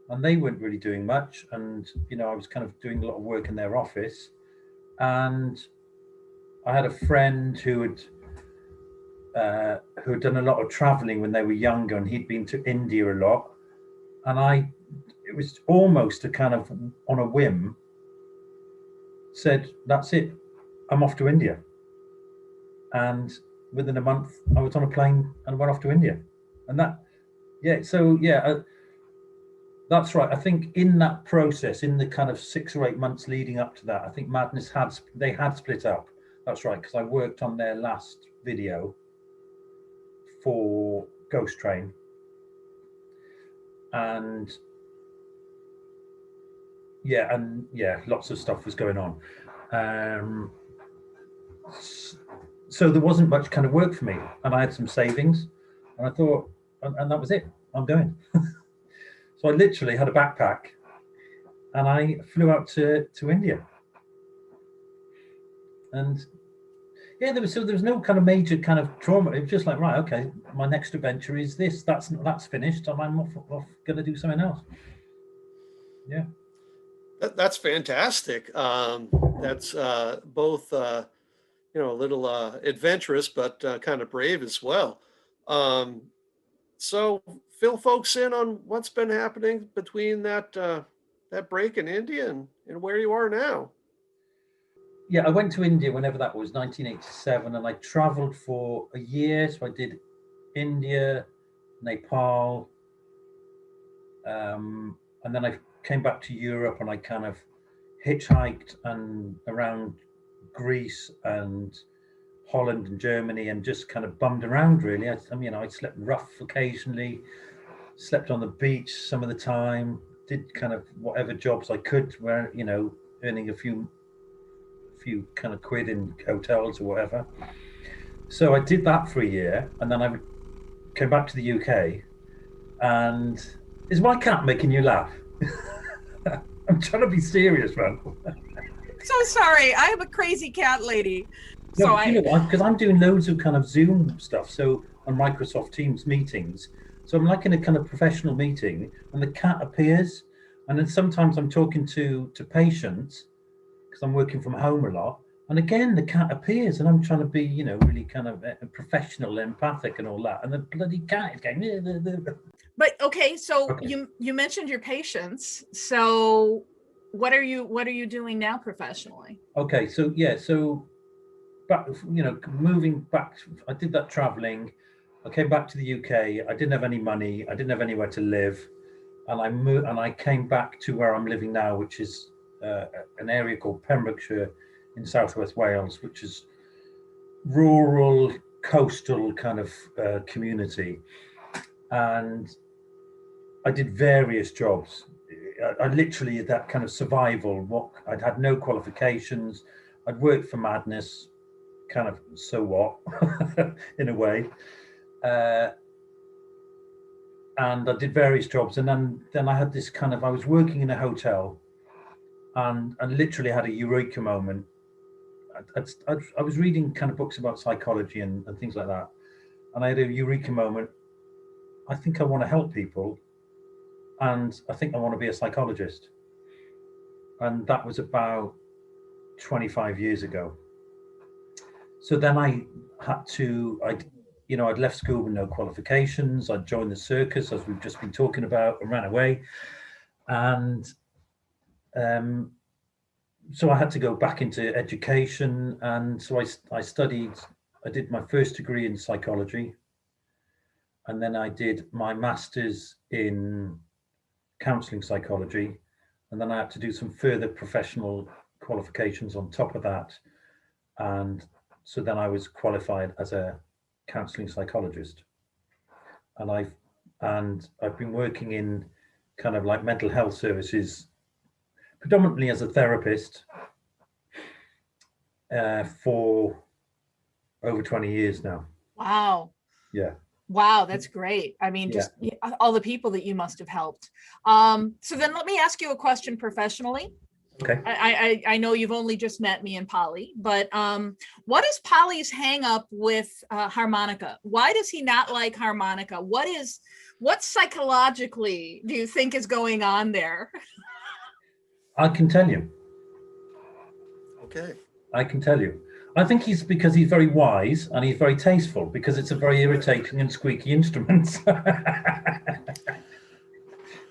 and they weren't really doing much. And I was kind of doing a lot of work in their office, and I had a friend who had done a lot of traveling when they were younger, and he'd been to India a lot, and it was almost a kind of on a whim said, that's it, I'm off to India. And within a month I was on a plane and went off to India. And that's right. I think in that process, in the kind of 6 or 8 months leading up to that, I think Madness had split up. That's right, because I worked on their last video for Ghost Train, and lots of stuff was going on. So there wasn't much kind of work for me, and I had some savings, and I thought, and that was it, I'm going. So I literally had a backpack, and I flew out to India. And yeah, there was no kind of major kind of trauma. It was just like, right, okay, my next adventure is this. That's finished, and I'm off going to do something else. Yeah. That's fantastic. That's both, a little adventurous, but kind of brave as well. So fill folks in on what's been happening between that break in India and where you are now. Yeah, I went to India whenever that was, 1987, and I traveled for a year. So I did India, Nepal, and then I came back to Europe, and I kind of hitchhiked and around Greece and Holland and Germany, and just kind of bummed around really. I slept rough occasionally, slept on the beach some of the time, did kind of whatever jobs I could, where earning a few kind of quid in hotels or whatever. So I did that for a year, and then I came back to the UK. And is my cat making you laugh? I'm trying to be serious, man. So sorry, I have a crazy cat lady. No, because I'm doing loads of kind of Zoom stuff, so on Microsoft Teams meetings. So I'm like in a kind of professional meeting, and the cat appears, and then sometimes I'm talking to patients because I'm working from home a lot, and again the cat appears, and I'm trying to be really kind of professional, empathic, and all that, and the bloody cat is going. But okay, so okay. You mentioned your patients. So what are you doing now professionally? Okay, so back, moving back, I did that traveling. I came back to the UK. I didn't have any money. I didn't have anywhere to live, and I came back to where I'm living now, which is an area called Pembrokeshire in southwest Wales, which is rural, coastal kind of community. And I did various jobs. I literally, that kind of survival, I'd had no qualifications. I'd worked for Madness, kind of, so what, in a way. And I did various jobs. And then I had this kind of, I was working in a hotel, and I literally had a eureka moment. I was reading kind of books about psychology and things like that. And I had a eureka moment. I think I want to help people, and I think I want to be a psychologist. And that was about 25 years ago. So then I had to, I'd left school with no qualifications. I'd joined the circus, as we've just been talking about, and ran away. And so I had to go back into education. And so I did my first degree in psychology. And then I did my master's in counselling psychology. And then I had to do some further professional qualifications on top of that. And so then I was qualified as a counselling psychologist. And I've been working in kind of like mental health services, predominantly as a therapist, for over 20 years now. Wow. Yeah. Wow, that's great. I mean, just all the people that you must have helped. So then let me ask you a question professionally. Okay. I know you've only just met me and Polly, but what is Polly's hang up with harmonica? Why does he not like harmonica? What psychologically do you think is going on there? I can tell you. Okay. I can tell you. I think because he's very wise and he's very tasteful, because it's a very irritating and squeaky instrument.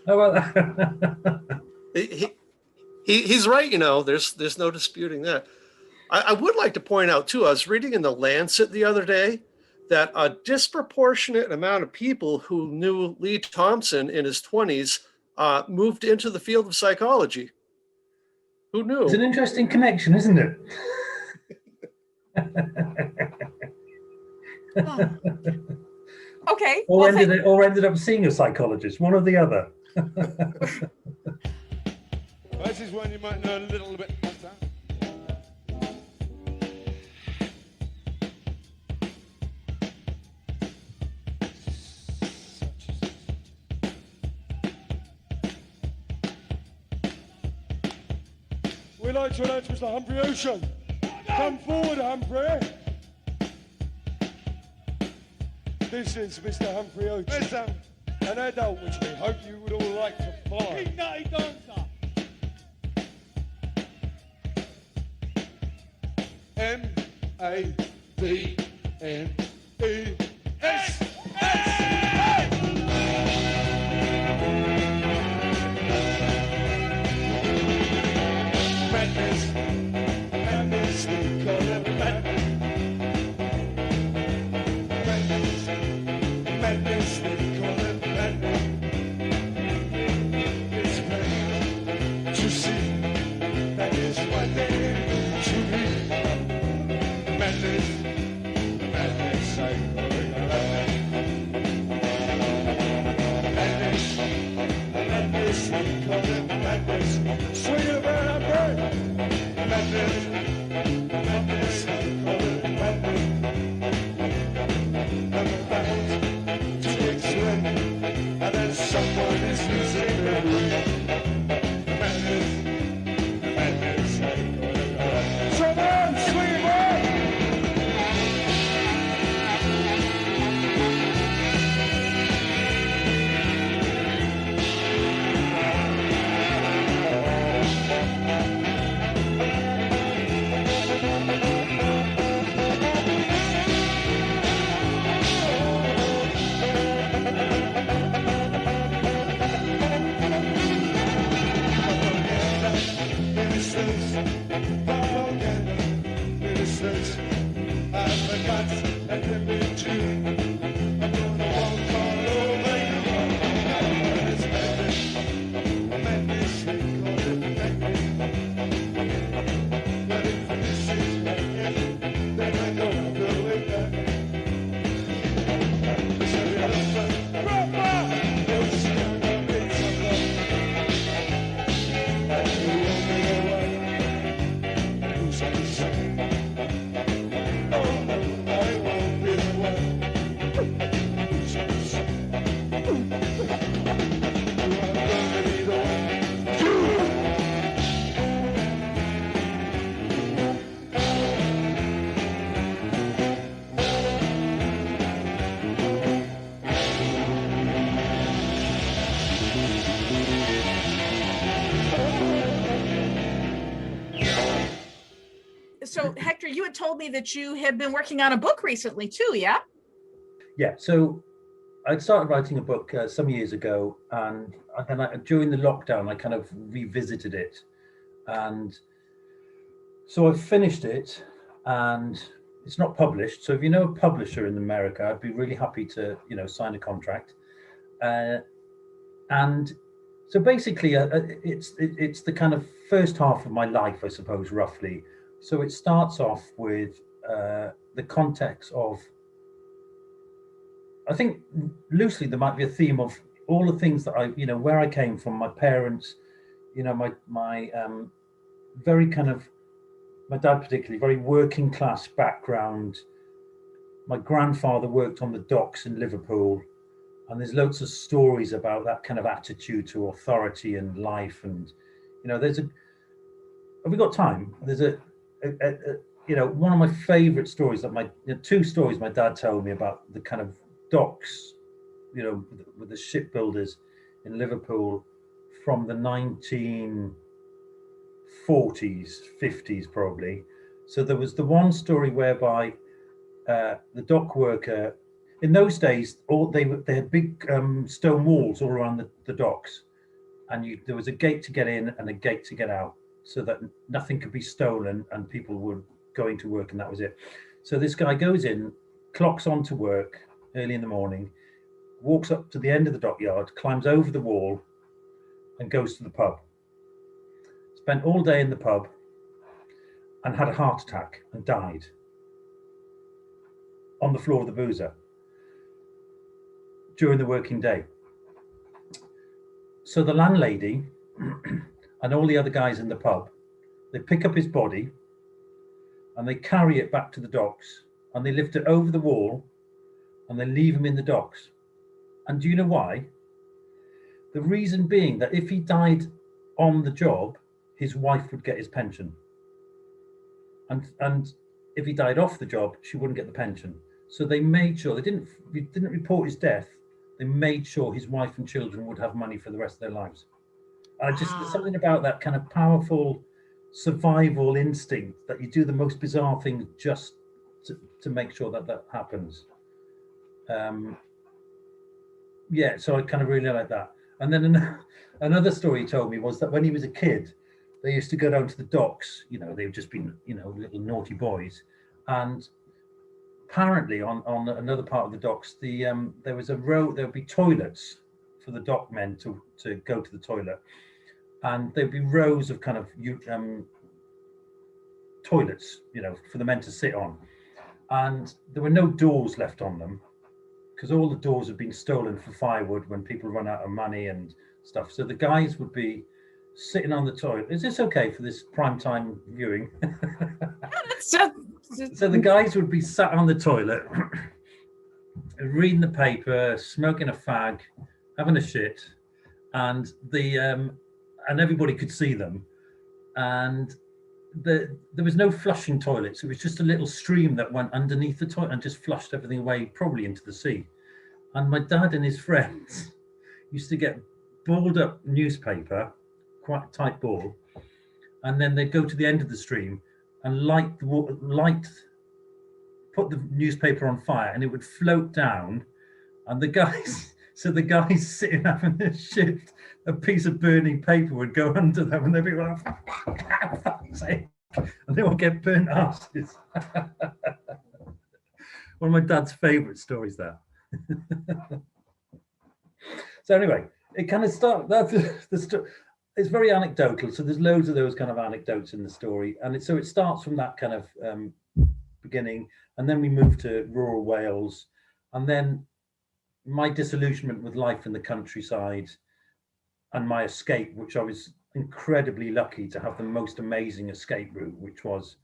How about that? He's right, there's no disputing that. I would like to point out too, I was reading in the Lancet the other day that a disproportionate amount of people who knew Lee Thompson in his 20s moved into the field of psychology. Who knew? It's an interesting connection, isn't it? Okay. Or ended up seeing a psychologist, one or the other. This is one you might know a little bit better. We'd like to announce Mr. Humphrey Ocean. Come forward, Humphrey. This is Mr. Humphrey Ocean, an adult which we hope you would all like to follow. Big nutty dancer. M-A-D-N-E-S. Madness, madness, we call it madness. Madness, madness, we call it madness. It's plain to see that is what they to me. Madness, madness, I call it madness. Madness, madness, we call it madness. Swing it about our brain. Madness, madness, I call it madness. And the battles takes win, and then someone is losing their way. Madness, madness, I call it madness. Someone swing it on! Ministers, I forgot that they've been too. I'm gonna walk all over you. It's madness, madness, we call it madness. But if this is madness, then I know I'm going back. So you're the fun, proper, those young bits of love. And you won't be the one who's on the side. Oh, I won't be the one who's on the side. I'm gonna be the one. So Hector, you had told me that you had been working on a book recently too, yeah? Yeah, so I'd started writing a book some years ago, and then during the lockdown, I kind of revisited it. And so I've finished it, and it's not published. So if you know a publisher in America, I'd be really happy to, sign a contract. And so basically, it's the kind of first half of my life, I suppose, roughly. So it starts off with the context of, I think loosely there might be a theme of all the things that I, where I came from, my parents, my very kind of, my dad particularly, very working class background. My grandfather worked on the docks in Liverpool, and there's loads of stories about that kind of attitude to authority and life. And, have we got time? There's one of my favorite stories that two stories my dad told me about the kind of docks, with the shipbuilders in Liverpool from the 1940s, 50s probably. So there was the one story whereby the dock worker, in those days, they had big stone walls all around the docks, and there was a gate to get in and a gate to get out, so that nothing could be stolen and people were going to work, and that was it. So this guy goes in, clocks on to work early in the morning, walks up to the end of the dockyard, climbs over the wall, and goes to the pub. Spent all day in the pub and had a heart attack and died on the floor of the boozer during the working day. So the landlady and all the other guys in the pub, they pick up his body and they carry it back to the docks, and they lift it over the wall and they leave him in the docks. And do you know why? The reason being that if he died on the job, his wife would get his pension. And if he died off the job, she wouldn't get the pension. So they made sure, they didn't report his death. They made sure his wife and children would have money for the rest of their lives. There's something about that kind of powerful survival instinct that you do the most bizarre things just to make sure that happens. So I kind of really like that. And then another story he told me was that when he was a kid, they used to go down to the docks, they've just been, little naughty boys. And apparently on another part of the docks, there was a row, there would be toilets for the dock men to go to the toilet. And there'd be rows of kind of toilets, for the men to sit on. And there were no doors left on them, because all the doors had been stolen for firewood when people run out of money and stuff. So the guys would be sitting on the toilet. Is this okay for this prime time viewing? So the guys would be sat on the toilet, reading the paper, smoking a fag, having a shit, and everybody could see them. And there was no flushing toilets. It was just a little stream that went underneath the toilet and just flushed everything away, probably into the sea. And my dad and his friends used to get balled up newspaper, quite a tight ball, and then they'd go to the end of the stream and put the newspaper on fire, and it would float down. And the guys sitting having their shift, a piece of burning paper would go under them, and they'd be like, for fuck's sake, and they would get burnt asses. One of my dad's favourite stories there. So anyway, it kind of it's very anecdotal. So there's loads of those kind of anecdotes in the story, and it starts from that kind of beginning, and then we move to rural Wales, and then my disillusionment with life in the countryside, and my escape, which I was incredibly lucky to have the most amazing escape route, which was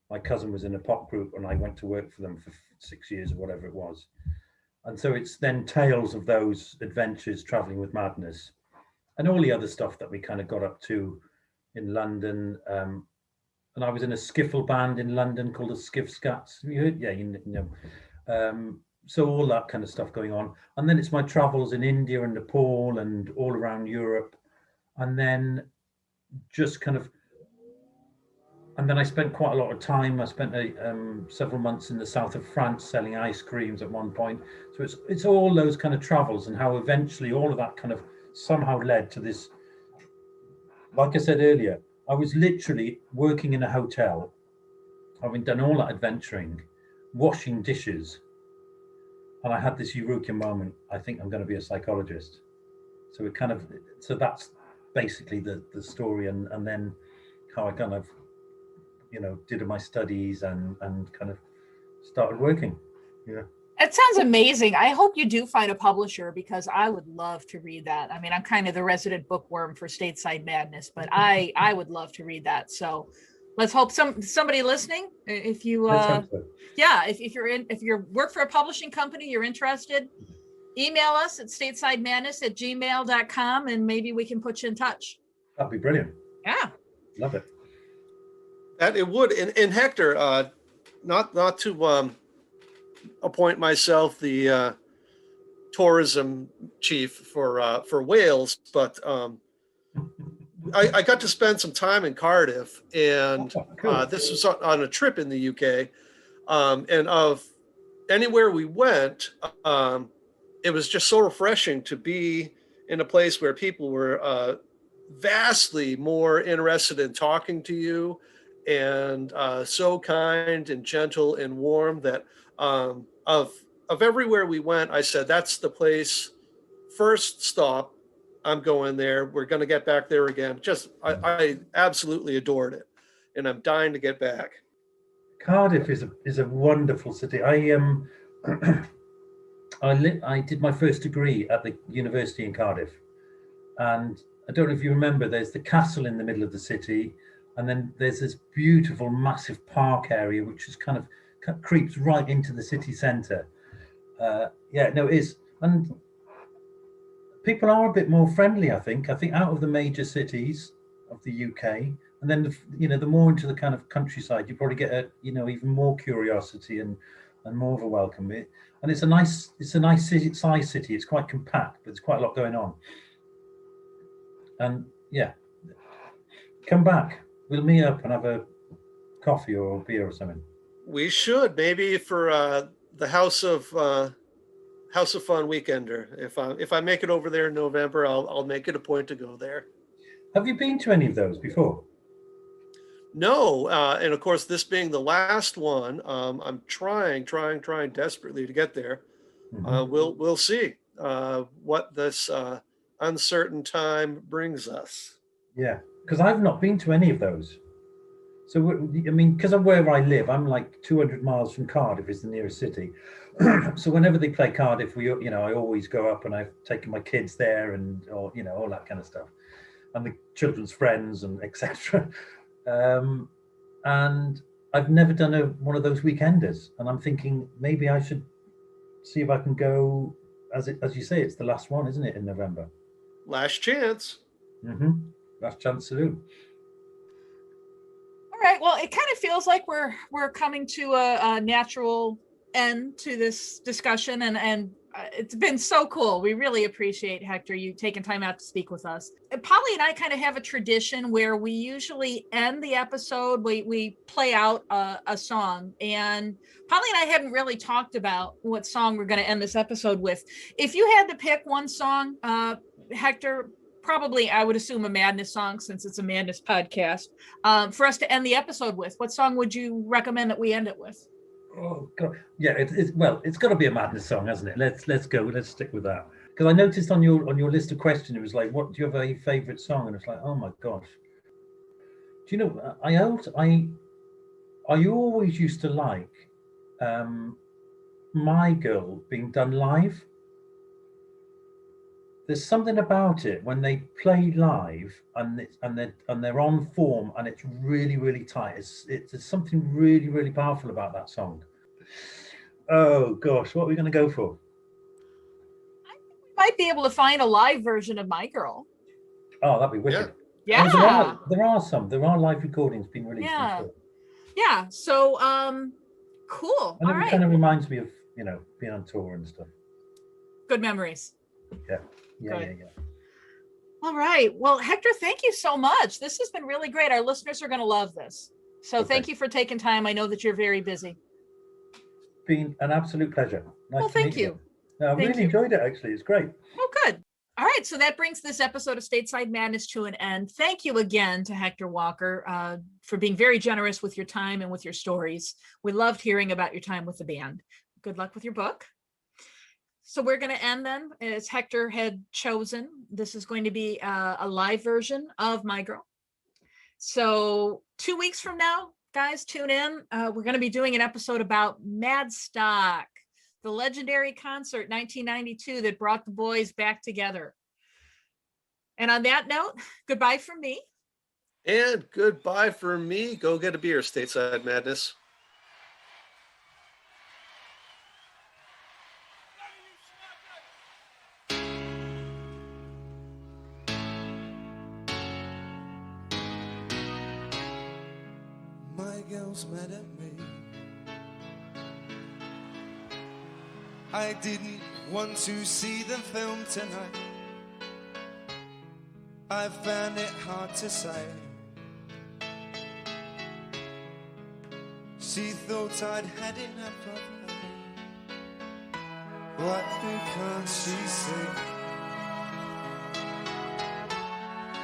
my cousin was in a pop group and I went to work for them for 6 years or whatever it was. And so it's then tales of those adventures traveling with Madness and all the other stuff that we kind of got up to in London. And I was in a skiffle band in London called the Skiff Scats. Have you heard? Yeah, you know. So all that kind of stuff going on. And then it's my travels in India and Nepal and all around Europe. And then just kind of and then I spent quite a lot of time. I spent several months in the south of France selling ice creams at one point. So it's all those kind of travels, and how eventually all of that kind of somehow led to this. Like I said earlier, I was literally working in a hotel, having done all that adventuring, washing dishes, and I had this eureka moment. I think I'm going to be a psychologist. So that's basically the story, and then how I kind of, did my studies and kind of started working. Yeah. It sounds amazing. I hope you do find a publisher, because I would love to read that. I mean, I'm kind of the resident bookworm for Stateside Madness, but I would love to read that. So let's hope somebody listening, if you if you work for a publishing company, you're interested, email us at statesidemadness@gmail.com, and maybe we can put you in touch. That'd be brilliant. Yeah. Love it. That it would. And Hector, not to appoint myself the tourism chief for Wales, but I got to spend some time in Cardiff, and Cool. this was on a trip in the UK, and of anywhere we went, it was just so refreshing to be in a place where people were vastly more interested in talking to you, and so kind and gentle and warm that of everywhere we went, I said, that's the place, first stop, I'm going there. We're going to get back there again. I absolutely adored it, and I'm dying to get back. Cardiff is a wonderful city. I did my first degree at the university in Cardiff, and I don't know if you remember, there's the castle in the middle of the city, and then there's this beautiful massive park area which is kind of creeps right into the city centre. It is, and people are a bit more friendly, I think out of the major cities of the UK, and then the more into the kind of countryside, you probably get even more curiosity and more of a welcome. And it's a nice size city. It's quite compact, but there's quite a lot going on. And come back. We'll meet up and have a coffee or a beer or something. We should, maybe for the House of Fun Weekender. If I make it over there in November, I'll make it a point to go there. Have you been to any of those before? No, and of course, this being the last one, I'm trying desperately to get there. Mm-hmm. We'll see what this uncertain time brings us. Yeah, because I've not been to any of those. So, I mean, because of where I live, I'm like 200 miles from Cardiff is the nearest city. So whenever they play Cardiff, I always go up, and I've taken my kids there, and all that kind of stuff, and the children's friends and etc. And I've never done one of those weekenders, and I'm thinking maybe I should see if I can go. As you say, it's the last one, isn't it, in November? Last chance. Mm-hmm. Last chance to do. All right. Well, it kind of feels like we're coming to a natural end to this discussion, and it's been so cool. We really appreciate, Hector, you taking time out to speak with us. And Polly and I kind of have a tradition where we usually end the episode. We play out a song, and Polly and I hadn't really talked about what song we're going to end this episode with. If you had to pick one song, Hector, probably I would assume a Madness song, since it's a Madness podcast, for us to end the episode with, what song would you recommend that we end it with? Oh God, yeah. It's got to be a Madness song, hasn't it? Let's go. Let's stick with that. Because I noticed on your list of questions, it was like, "What do you have a favorite song?" And it's like, oh my gosh. Do you know? I always used to like My Girl being done live. There's something about it when they play live and they're on form, and it's really, really tight. It's something really, really powerful about that song. Oh gosh, what are we going to go for? I think we might be able to find a live version of My Girl. Oh, that'd be wicked. Yeah. Oh, there are live recordings being released. Yeah. So cool. And all it right. kind of reminds me of being on tour and stuff. Good memories. Yeah. All right. Well, Hector, thank you so much. This has been really great. Our listeners are going to love this. So Okay. thank you for taking time. I know that you're very busy. Been an absolute pleasure. Nice Well, to thank meet you. No, I Thank really you. enjoyed it, actually. It's great. Oh, good. All right. So that brings this episode of Stateside Madness to an end. Thank you again to Hector Walker for being very generous with your time and with your stories. We loved hearing about your time with the band. Good luck with your book. So we're going to end then, as Hector had chosen. This is going to be a live version of My Girl. So 2 weeks from now, guys, tune in. We're going to be doing an episode about Madstock, the legendary concert 1992 that brought the boys back together. And on that note, goodbye from me. And goodbye for me. Go get a beer, Stateside Madness. My girl's mad at me. I didn't want to see the film tonight. I found it hard to say. She thought I'd had enough of her. What can't she see?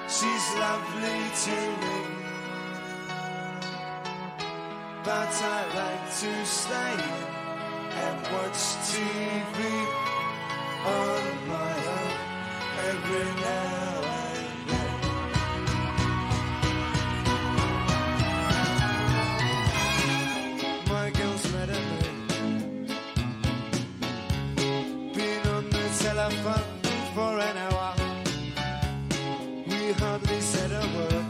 She's lovely to me, but I like to stay and watch TV on my own every now and then. My girl's mad at me. Been on the telephone for an hour. We hardly said a word.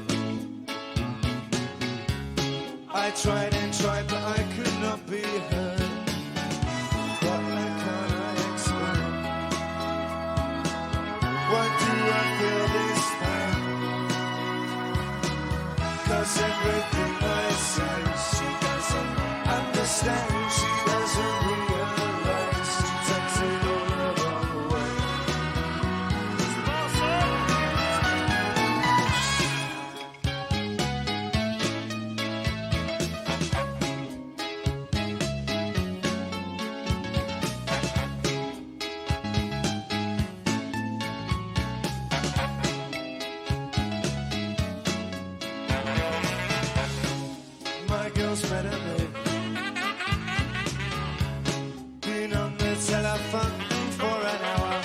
I tried and tried, but I could not be heard. What can I explain? Why do I feel this pain? 'Cause everything I say, she doesn't understand. She doesn't realize. She takes it all the wrong way. My girl's mad at me. Been on the telephone for an hour.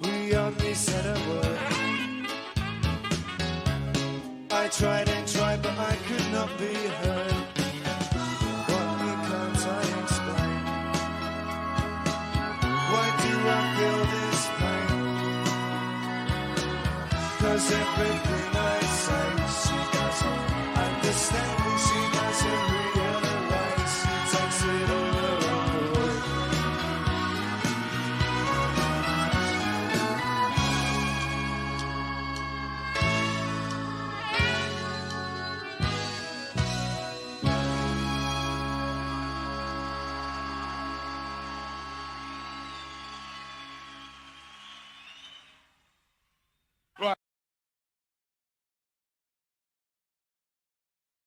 We only said a word. I tried and tried, but I could not be heard. What can't I explain? Why do I feel this pain? 'Cause everything